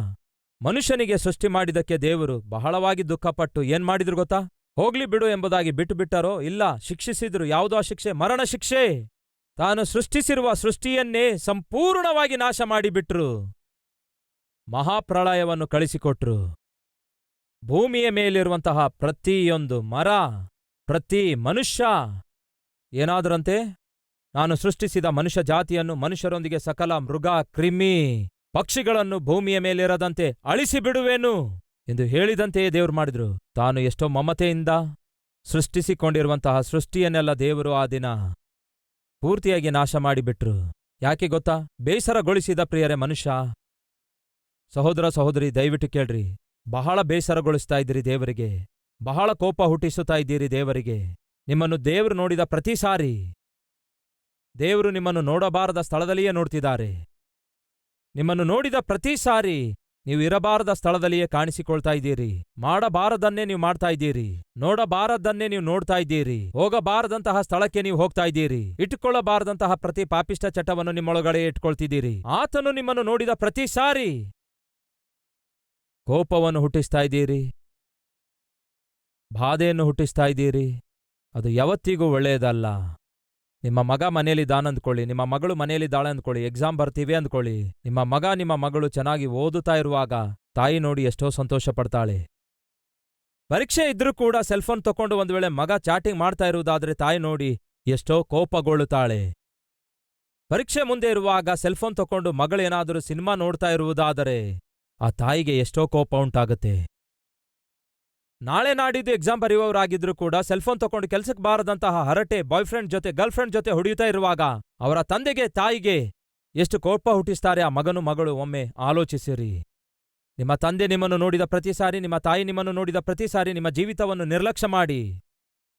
ಮನುಷ್ಯನಿಗೆ ಸೃಷ್ಟಿ ಮಾಡಿದ್ದಕ್ಕೆ ದೇವರು ಬಹಳವಾಗಿ ದುಃಖಪಟ್ಟು ಏನ್ಮಾಡಿದ್ರು ಗೊತ್ತಾ? ಹೋಗ್ಲಿ ಬಿಡು ಎಂಬುದಾಗಿ ಬಿಟ್ಟು ಬಿಟ್ಟರೋ? ಇಲ್ಲ, ಶಿಕ್ಷಿಸಿದ್ರು. ಯಾವುದೋ ಶಿಕ್ಷೆ? ಮರಣ ಶಿಕ್ಷೆ. ತಾನು ಸೃಷ್ಟಿಸಿರುವ ಸೃಷ್ಟಿಯನ್ನೇ ಸಂಪೂರ್ಣವಾಗಿ ನಾಶ ಮಾಡಿಬಿಟ್ರು. ಮಹಾಪ್ರಳಯವನ್ನು ಕಳಿಸಿಕೊಟ್ರು. ಭೂಮಿಯ ಮೇಲಿರುವಂತಹ ಪ್ರತಿಯೊಂದು ಮರ, ಪ್ರತಿ ಮನುಷ್ಯ ಏನಾದರಂತೆ, ನಾನು ಸೃಷ್ಟಿಸಿದ ಮನುಷ್ಯ ಜಾತಿಯನ್ನು, ಮನುಷ್ಯರೊಂದಿಗೆ ಸಕಲ ಮೃಗ, ಕ್ರಿಮಿ, ಪಕ್ಷಿಗಳನ್ನು ಭೂಮಿಯ ಮೇಲಿರದಂತೆ ಅಳಿಸಿಬಿಡುವೆನು ಎಂದು ಹೇಳಿದಂತೆಯೇ ದೇವರು ಮಾಡಿದ್ರು. ತಾನು ಎಷ್ಟೋ ಮಮತೆಯಿಂದ ಸೃಷ್ಟಿಸಿಕೊಂಡಿರುವಂತಹ ಸೃಷ್ಟಿಯನ್ನೆಲ್ಲ ದೇವರು ಆ ದಿನ ಪೂರ್ತಿಯಾಗಿ ನಾಶ ಮಾಡಿಬಿಟ್ರು. ಯಾಕೆ ಗೊತ್ತಾ? ಬೇಸರಗೊಳಿಸಿದ ಪ್ರಿಯರೇ ಮನುಷ್ಯ. ಸಹೋದರ ಸಹೋದರಿ, ದಯವಿಟ್ಟು ಕೇಳ್ರಿ. ಬಹಳ ಬೇಸರಗೊಳಿಸ್ತಾ ಇದ್ದೀರಿ ದೇವರಿಗೆ, ಬಹಳ ಕೋಪ ಹುಟ್ಟಿಸುತ್ತಾ ಇದ್ದೀರಿ ದೇವರಿಗೆ. ನಿಮ್ಮನ್ನು ದೇವರು ನೋಡಿದ ಪ್ರತಿ ಸಾರಿ ದೇವರು ನಿಮ್ಮನ್ನು ನೋಡಬಾರದ ಸ್ಥಳದಲ್ಲಿಯೇ ನೋಡ್ತಿದ್ದಾರೆ. ನಿಮ್ಮನ್ನು ನೋಡಿದ ಪ್ರತಿ ಸಾರಿ ನೀವು ಇರಬಾರದ ಸ್ಥಳದಲ್ಲಿಯೇ ಕಾಣಿಸಿಕೊಳ್ತಾ ಇದ್ದೀರಿ. ಮಾಡಬಾರದನ್ನೇ ನೀವು ಮಾಡ್ತಾ ಇದ್ದೀರಿ, ನೋಡಬಾರದನ್ನೇ ನೀವು ನೋಡ್ತಾ ಇದ್ದೀರಿ, ಹೋಗಬಾರದಂತಹ ಸ್ಥಳಕ್ಕೆ ನೀವು ಹೋಗ್ತಾ ಇದ್ದೀರಿ, ಇಟ್ಟುಕೊಳ್ಳಬಾರದಂತಹ ಪ್ರತಿ ಪಾಪಿಷ್ಟ ಚಟವನ್ನು ನಿಮ್ಮೊಳಗಡೆ ಇಟ್ಕೊಳ್ತಿದ್ದೀರಿ. ಆತನು ನಿಮ್ಮನ್ನು ನೋಡಿದ ಪ್ರತಿ ಸಾರಿ ಕೋಪವನ್ನು ಹುಟ್ಟಿಸ್ತಾ ಇದ್ದೀರಿ, ಬಾಧೆಯನ್ನು ಹುಟ್ಟಿಸ್ತಾ ಇದ್ದೀರಿ. ಅದು ಯಾವತ್ತಿಗೂ ಒಳ್ಳೆಯದಲ್ಲ. ನಿಮ್ಮ ಮಗ ಮನೆಯಲ್ಲಿದ್ದಾನೆ ಅಂದ್ಕೊಳ್ಳಿ, ನಿಮ್ಮ ಮಗಳು ಮನೆಯಲ್ಲಿದ್ದಾಳೆ ಅಂದ್ಕೊಳ್ಳಿ, ಎಕ್ಸಾಮ್ ಬರ್ತೀವಿ ಅಂದ್ಕೊಳ್ಳಿ. ನಿಮ್ಮ ಮಗ ನಿಮ್ಮ ಮಗಳು ಚೆನ್ನಾಗಿ ಓದುತ್ತಾ ಇರುವಾಗ ತಾಯಿ ನೋಡಿ ಎಷ್ಟೋ ಸಂತೋಷ ಪಡ್ತಾಳೆ. ಪರೀಕ್ಷೆ ಇದ್ರೂ ಕೂಡ ಸೆಲ್ಫೋನ್ ತಕೊಂಡು ಒಂದು ವೇಳೆ ಮಗ ಚಾಟಿಂಗ್ ಮಾಡ್ತಾ ಇರುವುದಾದ್ರೆ ತಾಯಿ ನೋಡಿ ಎಷ್ಟೋ ಕೋಪಗೊಳ್ಳುತ್ತಾಳೆ. ಪರೀಕ್ಷೆ ಮುಂದೆ ಇರುವಾಗ ಸೆಲ್ಫೋನ್ ತಕೊಂಡು ಮಗಳೇನಾದರೂ ಸಿನಿಮಾ ನೋಡ್ತಾ ಇರುವುದಾದರೆ ಆ ತಾಯಿಗೆ ಎಷ್ಟೋ ಕೋಪ ಉಂಟಾಗುತ್ತೆ. ನಾಳೆ ನಾಡಿದ್ದು ಎಕ್ಸಾಮ್ ಬರೆಯುವವರಾಗಿದ್ರೂ ಕೂಡ ಸೆಲ್ಫೋನ್ ತಕೊಂಡು ಕೆಲ್ಸಕ್ಕೆ ಬಾರದಂತಹ ಹರಟೆ ಬಾಯ್ಫ್ರೆಂಡ್ ಜೊತೆ ಗರ್ಲ್ಫ್ರೆಂಡ್ ಜೊತೆ ಹೊಡೆಯುತ್ತಾ ಇರುವಾಗ ಅವರ ತಂದೆಗೆ ತಾಯಿಗೆ ಎಷ್ಟು ಕೋಪ ಹುಟ್ಟಿಸ್ತಾರೆ ಆ ಮಗನು ಮಗಳು. ಒಮ್ಮೆ ಆಲೋಚಿಸಿರಿ. ನಿಮ್ಮ ತಂದೆ ನಿಮ್ಮನ್ನು ನೋಡಿದ ಪ್ರತಿ ಸಾರಿ, ನಿಮ್ಮ ತಾಯಿ ನಿಮ್ಮನ್ನು ನೋಡಿದ ಪ್ರತಿ ಸಾರಿ ನಿಮ್ಮ ಜೀವಿತವನ್ನು ನಿರ್ಲಕ್ಷ್ಯ ಮಾಡಿ,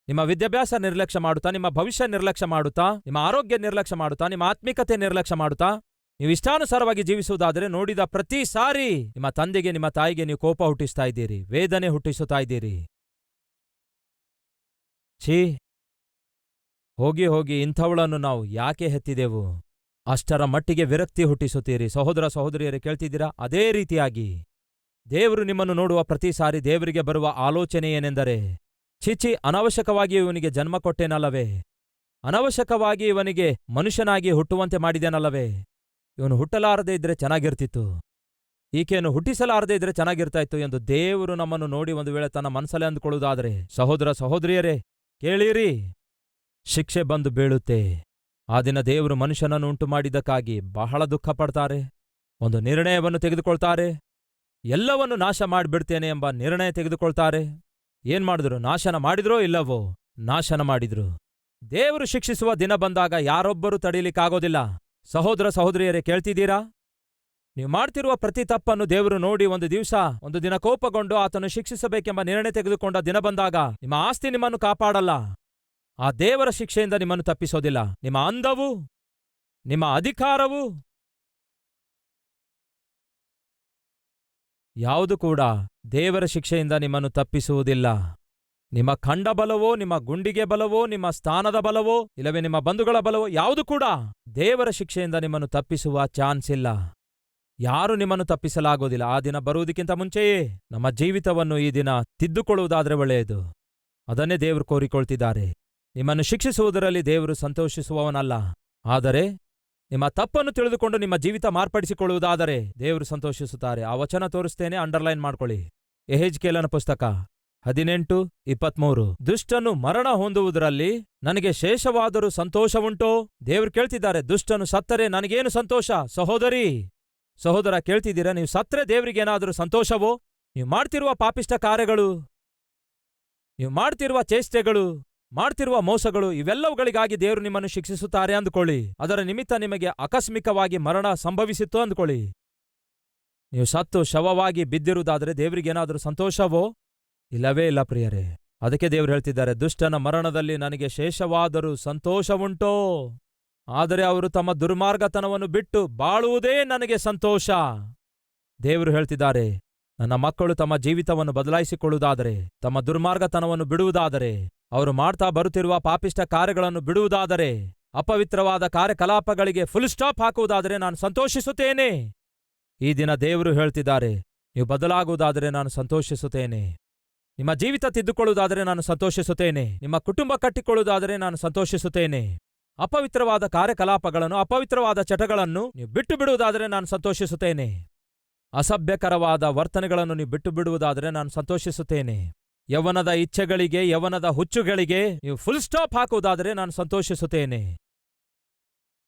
ನಿಮ್ಮ ವಿದ್ಯಾಭ್ಯಾಸ ನಿರ್ಲಕ್ಷ್ಯ ಮಾಡುತ್ತಾ, ನಿಮ್ಮ ಭವಿಷ್ಯ ನಿರ್ಲಕ್ಷ್ಯ ಮಾಡುತ್ತಾ, ನಿಮ್ಮ ಆರೋಗ್ಯ ನಿರ್ಲಕ್ಷ್ಯ ಮಾಡುತ್ತಾ, ನಿಮ್ಮ ಆತ್ಮಿಕತೆ ನಿರ್ಲಕ್ಷ್ಯ ಮಾಡುತ್ತಾ ನೀವು ಇಷ್ಟಾನುಸಾರವಾಗಿ ಜೀವಿಸುವುದಾದರೆ ನೋಡಿದ ಪ್ರತಿ ಸಾರಿ ನಿಮ್ಮ ತಂದೆಗೆ ನಿಮ್ಮ ತಾಯಿಗೆ ನೀವು ಕೋಪ ಹುಟ್ಟಿಸ್ತಾ ಇದ್ದೀರಿ, ವೇದನೆ ಹುಟ್ಟಿಸುತ್ತಾ ಇದ್ದೀರಿ. ಛೀ, ಹೋಗಿ ಹೋಗಿ ಇಂಥವಳನ್ನು ನಾವು ಯಾಕೆ ಹೆತ್ತಿದೆವು? ಅಷ್ಟರ ಮಟ್ಟಿಗೆ ವಿರಕ್ತಿ ಹುಟ್ಟಿಸುತ್ತೀರಿ. ಸಹೋದರ ಸಹೋದರಿಯರೇ, ಕೇಳ್ತಿದ್ದೀರಾ? ಅದೇ ರೀತಿಯಾಗಿ ದೇವರು ನಿಮ್ಮನ್ನು ನೋಡುವ ಪ್ರತಿ ಸಾರಿ ದೇವರಿಗೆ ಬರುವ ಆಲೋಚನೆ ಏನೆಂದರೆ, ಛೀಚಿ, ಅನವಶ್ಯಕವಾಗಿ ಇವನಿಗೆ ಜನ್ಮ ಕೊಟ್ಟೇನಲ್ಲವೇ, ಅನವಶ್ಯಕವಾಗಿ ಇವನಿಗೆ ಮನುಷ್ಯನಾಗಿ ಹುಟ್ಟುವಂತೆ ಮಾಡಿದೆನಲ್ಲವೇ, ಇವನು ಹುಟ್ಟಲಾರದೇ ಇದ್ರೆ ಚೆನ್ನಾಗಿರ್ತಿತ್ತು, ಈಕೆಯನ್ನು ಹುಟ್ಟಿಸಲಾರದೇ ಇದ್ರೆ ಚೆನ್ನಾಗಿರ್ತಾ ಇತ್ತು ಎಂದು ದೇವರು ನಮ್ಮನ್ನು ನೋಡಿ ಒಂದು ವೇಳೆ ತನ್ನ ಮನಸ್ಸಲ್ಲೇ ಅಂದುಕೊಳ್ಳುವುದಾದರೆ, ಸಹೋದರ ಸಹೋದರಿಯರೇ ಕೇಳಿರಿ, ಶಿಕ್ಷೆ ಬಂದು ಬೀಳುತ್ತೆ. ಆ ದಿನ ದೇವರು ಮನುಷ್ಯನನ್ನು ಉಂಟು ಮಾಡಿದ್ದಕ್ಕಾಗಿ ಬಹಳ ದುಃಖ ಪಡ್ತಾರೆ. ಒಂದು ನಿರ್ಣಯವನ್ನು ತೆಗೆದುಕೊಳ್ತಾರೆ, ಎಲ್ಲವನ್ನು ನಾಶ ಮಾಡಿಬಿಡ್ತೇನೆ ಎಂಬ ನಿರ್ಣಯ ತೆಗೆದುಕೊಳ್ತಾರೆ. ಏನ್ ಮಾಡಿದ್ರು? ನಾಶನ ಮಾಡಿದ್ರೋ ಇಲ್ಲವೋ? ನಾಶನ ಮಾಡಿದ್ರು. ದೇವರು ಶಿಕ್ಷಿಸುವ ದಿನ ಬಂದಾಗ ಯಾರೊಬ್ಬರೂ ತಡೀಲಿಕ್ಕಾಗೋದಿಲ್ಲ. ಸಹೋದರ ಸಹೋದರಿಯರೇ, ಕೇಳ್ತಿದ್ದೀರಾ? ನೀವು ಮಾಡ್ತಿರುವ ಪ್ರತಿ ತಪ್ಪನ್ನು ದೇವರು ನೋಡಿ ಒಂದು ದಿನ ಕೋಪಗೊಂಡು ಆತನು ಶಿಕ್ಷಿಸಬೇಕೆಂಬ ನಿರ್ಣಯ ತೆಗೆದುಕೊಂಡ ದಿನ ಬಂದಾಗ ನಿಮ್ಮ ಆಸ್ತಿ ನಿಮ್ಮನ್ನು ಕಾಪಾಡಲ್ಲ. ಆ ದೇವರ ಶಿಕ್ಷೆಯಿಂದ ನಿಮ್ಮನ್ನು ತಪ್ಪಿಸೋದಿಲ್ಲ. ನಿಮ್ಮ ಅಂದವು, ನಿಮ್ಮ ಅಧಿಕಾರವು ಯಾವುದು ಕೂಡ ದೇವರ ಶಿಕ್ಷೆಯಿಂದ ನಿಮ್ಮನ್ನು ತಪ್ಪಿಸುವುದಿಲ್ಲ. ನಿಮ್ಮ ಖಂಡ ಬಲವೋ, ನಿಮ್ಮ ಗುಂಡಿಗೆ ಬಲವೋ, ನಿಮ್ಮ ಸ್ಥಾನದ ಬಲವೋ, ಇಲ್ಲವೇ ನಿಮ್ಮ ಬಂಧುಗಳ ಬಲವೋ ಯಾವುದು ಕೂಡ ದೇವರ ಶಿಕ್ಷೆಯಿಂದ ನಿಮ್ಮನ್ನು ತಪ್ಪಿಸುವ ಚಾನ್ಸ್ ಇಲ್ಲ. ಯಾರು ನಿಮ್ಮನ್ನು ತಪ್ಪಿಸಲಾಗೋದಿಲ್ಲ. ಆ ದಿನ ಬರುವುದಕ್ಕಿಂತ ಮುಂಚೆಯೇ ನಮ್ಮ ಜೀವಿತವನ್ನು ಈ ದಿನ ತಿದ್ದುಕೊಳ್ಳುವುದಾದರೆ ಒಳ್ಳೆಯದು. ಅದನ್ನೇ ದೇವರು ಕೋರಿಕೊಳ್ತಿದ್ದಾರೆ. ನಿಮ್ಮನ್ನು ಶಿಕ್ಷಿಸುವುದರಲ್ಲಿ ದೇವರು ಸಂತೋಷಿಸುವವನಲ್ಲ. ಆದರೆ ನಿಮ್ಮ ತಪ್ಪನ್ನು ತಿಳಿದುಕೊಂಡು ನಿಮ್ಮ ಜೀವಿತ ಮಾರ್ಪಡಿಸಿಕೊಳ್ಳುವುದಾದರೆ ದೇವರು ಸಂತೋಷಿಸುತ್ತಾರೆ. ಆ ವಚನ ತೋರಿಸ್ತೇನೆ, ಅಂಡರ್ಲೈನ್ ಮಾಡ್ಕೊಳ್ಳಿ. ಯೆಹೆಜ್ಕೇಲನ ಪುಸ್ತಕ 18:23. ದುಷ್ಟನು ಮರಣ ಹೊಂದುವುದರಲ್ಲಿ ನನಗೆ ಶೇಷವಾದರೂ ಸಂತೋಷವುಂಟೋ? ದೇವರು ಕೇಳ್ತಿದ್ದಾರೆ, ದುಷ್ಟನು ಸತ್ತರೆ ನನಗೇನು ಸಂತೋಷ? ಸಹೋದರ ಕೇಳ್ತಿದ್ದೀರಾ? ನೀವು ಸತ್ರೆ ದೇವರಿಗೇನಾದರೂ ಸಂತೋಷವೋ? ನೀವು ಮಾಡ್ತಿರುವ ಪಾಪಿಷ್ಟ ಕಾರ್ಯಗಳು, ನೀವು ಮಾಡ್ತಿರುವ ಚೇಷ್ಟೆಗಳು, ಮಾಡ್ತಿರುವ ಮೋಸಗಳು, ಇವೆಲ್ಲವುಗಳಿಗಾಗಿ ದೇವರು ನಿಮ್ಮನ್ನು ಶಿಕ್ಷಿಸುತ್ತಾರೆ ಅಂದುಕೊಳ್ಳಿ. ಅದರ ನಿಮಿತ್ತ ನಿಮಗೆ ಆಕಸ್ಮಿಕವಾಗಿ ಮರಣ ಸಂಭವಿಸಿತ್ತು ಅಂದುಕೊಳ್ಳಿ. ನೀವು ಸತ್ತು ಶವವಾಗಿ ಬಿದ್ದಿರುವುದಾದರೆ ದೇವರಿಗೇನಾದರೂ ಸಂತೋಷವೋ? ಇಲ್ಲವೇ ಇಲ್ಲ ಪ್ರಿಯರೇ. ಅದಕ್ಕೆ ದೇವರು ಹೇಳ್ತಿದ್ದಾರೆ, ದುಷ್ಟನ ಮರಣದಲ್ಲಿ ನನಗೆ ಶೇಷವಾದರೂ ಸಂತೋಷವುಂಟೋ? ಆದರೆ ಅವರು ತಮ್ಮ ದುರ್ಮಾರ್ಗತನವನ್ನು ಬಿಟ್ಟು ಬಾಳುವುದೇ ನನಗೆ ಸಂತೋಷ. ದೇವರು ಹೇಳ್ತಿದ್ದಾರೆ, ನನ್ನ ಮಕ್ಕಳು ತಮ್ಮ ಜೀವಿತವನ್ನು ಬದಲಾಯಿಸಿಕೊಳ್ಳುವುದಾದರೆ, ತಮ್ಮ ದುರ್ಮಾರ್ಗತನವನ್ನು ಬಿಡುವುದಾದರೆ, ಅವರು ಮಾಡ್ತಾ ಬರುತ್ತಿರುವ ಪಾಪಿಷ್ಟ ಕಾರ್ಯಗಳನ್ನು ಬಿಡುವುದಾದರೆ, ಅಪವಿತ್ರವಾದ ಕಾರ್ಯಕಲಾಪಗಳಿಗೆ ಫುಲ್ ಸ್ಟಾಪ್ ಹಾಕುವುದಾದರೆ ನಾನು ಸಂತೋಷಿಸುತ್ತೇನೆ. ಈ ದಿನ ದೇವರು ಹೇಳ್ತಿದ್ದಾರೆ, ನೀವು ಬದಲಾಗುವುದಾದರೆ ನಾನು ಸಂತೋಷಿಸುತ್ತೇನೆ. ನಿಮ್ಮ ಜೀವಿತ ತಿದ್ದುಕೊಳ್ಳುವುದಾದರೆ ನಾನು ಸಂತೋಷಿಸುತ್ತೇನೆ. ನಿಮ್ಮ ಕುಟುಂಬ ಕಟ್ಟಿಕೊಳ್ಳುವುದಾದರೆ ನಾನು ಸಂತೋಷಿಸುತ್ತೇನೆ. ಅಪವಿತ್ರವಾದ ಕಾರ್ಯಕಲಾಪಗಳನ್ನು, ಅಪವಿತ್ರವಾದ ಚಟಗಳನ್ನು ನೀವು ಬಿಟ್ಟು ಬಿಡುವುದಾದರೆ ನಾನು ಸಂತೋಷಿಸುತ್ತೇನೆ. ಅಸಭ್ಯಕರವಾದ ವರ್ತನೆಗಳನ್ನು ನೀವು ಬಿಟ್ಟು ಬಿಡುವುದಾದರೆ ನಾನು ಸಂತೋಷಿಸುತ್ತೇನೆ. ಯೌವನದ ಇಚ್ಛೆಗಳಿಗೆ, ಯೌವನದ ಹುಚ್ಚುಗಳಿಗೆ ನೀವು ಫುಲ್ ಸ್ಟಾಪ್ ಹಾಕುವುದಾದರೆ ನಾನು ಸಂತೋಷಿಸುತ್ತೇನೆ.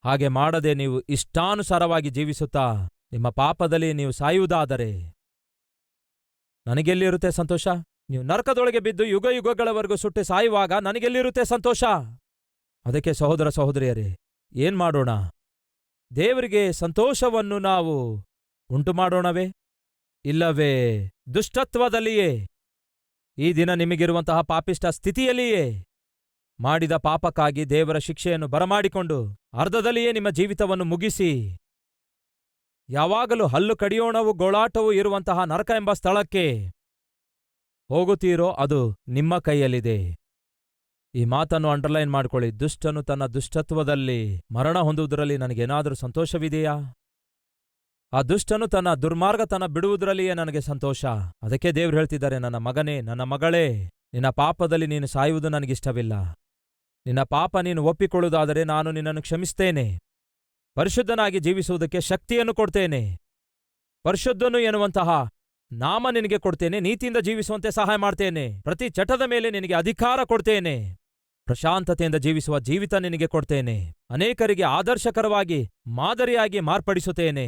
ಹಾಗೆ ಮಾಡದೆ ನೀವು ಇಷ್ಟಾನುಸಾರವಾಗಿ ಜೀವಿಸುತ್ತಾ ನಿಮ್ಮ ಪಾಪದಲ್ಲಿ ನೀವು ಸಾಯುವುದಾದರೆ ನನಗೆಲ್ಲಿರುತ್ತೆ ಸಂತೋಷ? ನೀವು ನರಕದೊಳಗೆ ಬಿದ್ದು ಯುಗ ಯುಗಗಳವರೆಗೂ ಸುಟ್ಟು ಸಾಯುವಾಗ ನನಗೆಲ್ಲಿರುತ್ತೆ ಸಂತೋಷ? ಅದಕ್ಕೆ ಸಹೋದರ ಸಹೋದರಿಯರೇ, ಏನ್ ಮಾಡೋಣ? ದೇವರಿಗೆ ಸಂತೋಷವನ್ನು ನಾವು ಉಂಟು ಮಾಡೋಣವೇ? ಇಲ್ಲವೇ ದುಷ್ಟತ್ವದಲ್ಲಿಯೇ, ಈ ದಿನ ನಿಮಗಿರುವಂತಹ ಪಾಪಿಷ್ಟ ಸ್ಥಿತಿಯಲ್ಲಿಯೇ ಮಾಡಿದ ಪಾಪಕ್ಕಾಗಿ ದೇವರ ಶಿಕ್ಷೆಯನ್ನು ಬರಮಾಡಿಕೊಂಡು ಅರ್ಧದಲ್ಲಿಯೇ ನಿಮ್ಮ ಜೀವಿತವನ್ನು ಮುಗಿಸಿ ಯಾವಾಗಲೂ ಹಲ್ಲು ಕಡಿಯೋಣವೂ ಗೋಳಾಟವೂ ಇರುವಂತಹ ನರಕ ಎಂಬ ಸ್ಥಳಕ್ಕೆ ಹೋಗುತ್ತೀರೋ? ಅದು ನಿಮ್ಮ ಕೈಯಲ್ಲಿದೆ. ಈ ಮಾತನ್ನು ಅಂಡರ್ಲೈನ್ ಮಾಡಿಕೊಳ್ಳಿ. ದುಷ್ಟನು ತನ್ನ ದುಷ್ಟತ್ವದಲ್ಲಿ ಮರಣ ಹೊಂದುವುದರಲ್ಲಿ ನನಗೇನಾದರೂ ಸಂತೋಷವಿದೆಯಾ? ಆ ದುಷ್ಟನು ತನ್ನ ದುರ್ಮಾರ್ಗತನ ಬಿಡುವುದರಲ್ಲಿಯೇ ನನಗೆ ಸಂತೋಷ. ಅದಕ್ಕೆ ದೇವ್ರು ಹೇಳ್ತಿದ್ದಾರೆ, ನನ್ನ ಮಗನೇ, ನನ್ನ ಮಗಳೇ, ನಿನ್ನ ಪಾಪದಲ್ಲಿ ನೀನು ಸಾಯುವುದು ನನಗಿಷ್ಟವಿಲ್ಲ. ನಿನ್ನ ಪಾಪ ನೀನು ಒಪ್ಪಿಕೊಳ್ಳುವುದಾದರೆ ನಾನು ನಿನ್ನನ್ನು ಕ್ಷಮಿಸ್ತೇನೆ. ಪರಿಶುದ್ಧನಾಗಿ ಜೀವಿಸುವುದಕ್ಕೆ ಶಕ್ತಿಯನ್ನು ಕೊಡ್ತೇನೆ. ಪರಿಶುದ್ಧನು ಎನ್ನುವಂತಹ ನಾಮ ನಿನಗೆ ಕೊಡ್ತೇನೆ. ನೀತಿಯಿಂದ ಜೀವಿಸುವಂತೆ ಸಹಾಯ ಮಾಡ್ತೇನೆ. ಪ್ರತಿ ಚಟದ ಮೇಲೆ ನಿನಗೆ ಅಧಿಕಾರ ಕೊಡ್ತೇನೆ. ಪ್ರಶಾಂತತೆಯಿಂದ ಜೀವಿಸುವ ಜೀವಿತ ನಿನಗೆ ಕೊಡ್ತೇನೆ. ಅನೇಕರಿಗೆ ಆದರ್ಶಕರವಾಗಿ ಮಾದರಿಯಾಗಿ ಮಾರ್ಪಡಿಸುತ್ತೇನೆ.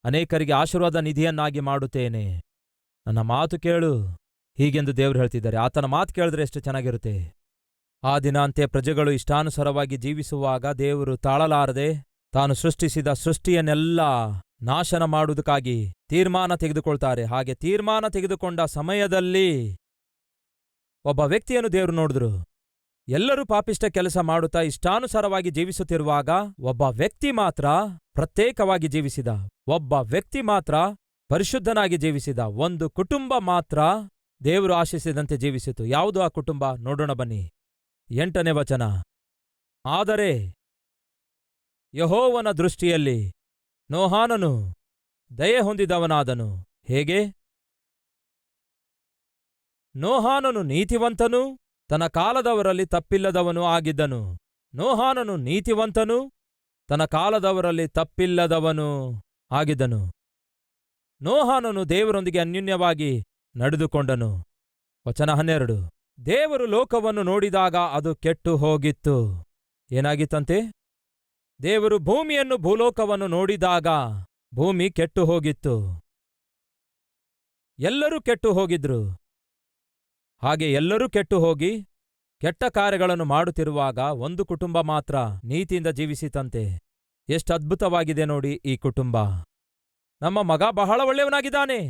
ಅನೇಕರಿಗೆ ಆಶೀರ್ವಾದ ನಿಧಿಯನ್ನಾಗಿ ಮಾಡುತ್ತೇನೆ. ನನ್ನ ಮಾತು ಕೇಳು, ಹೀಗೆಂದು ದೇವರು ಹೇಳ್ತಿದ್ದಾರೆ. ಆತನ ಮಾತು ಕೇಳಿದ್ರೆ ಎಷ್ಟು ಚೆನ್ನಾಗಿರುತ್ತೆ. ಆ ದಿನಾಂತ್ಯ ಪ್ರಜೆಗಳು ಇಷ್ಟಾನುಸಾರವಾಗಿ ಜೀವಿಸುವಾಗ ದೇವರು ತಾಳಲಾರದೆ ತಾನು ಸೃಷ್ಟಿಸಿದ ಸೃಷ್ಟಿಯನ್ನೆಲ್ಲ ನಾಶನ ಮಾಡುವುದಕ್ಕಾಗಿ ತೀರ್ಮಾನ ತೆಗೆದುಕೊಳ್ತಾರೆ. ಹಾಗೆ ತೀರ್ಮಾನ ತೆಗೆದುಕೊಂಡ ಸಮಯದಲ್ಲಿ ಒಬ್ಬ ವ್ಯಕ್ತಿಯನ್ನು ದೇವರು ನೋಡಿದ್ರು. ಎಲ್ಲರೂ ಪಾಪಿಷ್ಟ ಕೆಲಸ ಮಾಡುತ್ತಾ ಇಷ್ಟಾನುಸಾರವಾಗಿ ಜೀವಿಸುತ್ತಿರುವಾಗ ಒಬ್ಬ ವ್ಯಕ್ತಿ ಮಾತ್ರ ಪ್ರತ್ಯೇಕವಾಗಿ ಜೀವಿಸಿದ. ಒಬ್ಬ ವ್ಯಕ್ತಿ ಮಾತ್ರ ಪರಿಶುದ್ಧನಾಗಿ ಜೀವಿಸಿದ. ಒಂದು ಕುಟುಂಬ ಮಾತ್ರ ದೇವರು ಆಶಿಸಿದಂತೆ ಜೀವಿಸಿತು. ಯಾವುದು ಆ ಕುಟುಂಬ? ನೋಡೋಣ ಬನ್ನಿ. 8ನೇ ವಚನ. ಆದರೆ ಯೆಹೋವನ ದೃಷ್ಟಿಯಲ್ಲಿ ನೋಹಾನನು ದಯೆ ಹೊಂದಿದವನಾದನು. ಹೇಗೆ? ನೋಹಾನನು ನೀತಿವಂತನೂ ತನ್ನ ಕಾಲದವರಲ್ಲಿ ತಪ್ಪಿಲ್ಲದವನೂ ಆಗಿದ್ದನು. ನೋಹಾನನು ನೀತಿವಂತನೂ ತನ್ನ ಕಾಲದವರಲ್ಲಿ ತಪ್ಪಿಲ್ಲದವನೂ ಆಗಿದ್ದನು. ನೋಹಾನನು ದೇವರೊಂದಿಗೆ ಅನ್ಯೋನ್ಯವಾಗಿ ನಡೆದುಕೊಂಡನು. ವಚನ 12. ದೇವರು ಲೋಕವನ್ನು ನೋಡಿದಾಗ ಅದು ಕೆಟ್ಟು ಹೋಗಿತ್ತು. ಏನಾಗಿತ್ತಂತೆ? ದೇವರು ಭೂಮಿಯನ್ನು, ಭೂಲೋಕವನ್ನು ನೋಡಿದಾಗ ಭೂಮಿ ಕೆಟ್ಟು ಹೋಗಿತ್ತು. ಎಲ್ಲರೂ ಕೆಟ್ಟು ಹೋಗಿದ್ರು. ಹಾಗೆ ಎಲ್ಲರೂ ಕೆಟ್ಟು ಹೋಗಿ ಕೆಟ್ಟ ಕಾರ್ಯಗಳನ್ನು ಮಾಡುತ್ತಿರುವಾಗ ಒಂದು ಕುಟುಂಬ ಮಾತ್ರ ನೀತಿಯಿಂದ ಜೀವಿಸಿತಂತೆ. ಎಷ್ಟು ಅದ್ಭುತವಾಗಿದೆ ನೋಡಿ ಈ ಕುಟುಂಬ. ನಮ್ಮ ಮಗ ಬಹಳ ಒಳ್ಳೆಯವನಾಗಿದ್ದಾನೆ,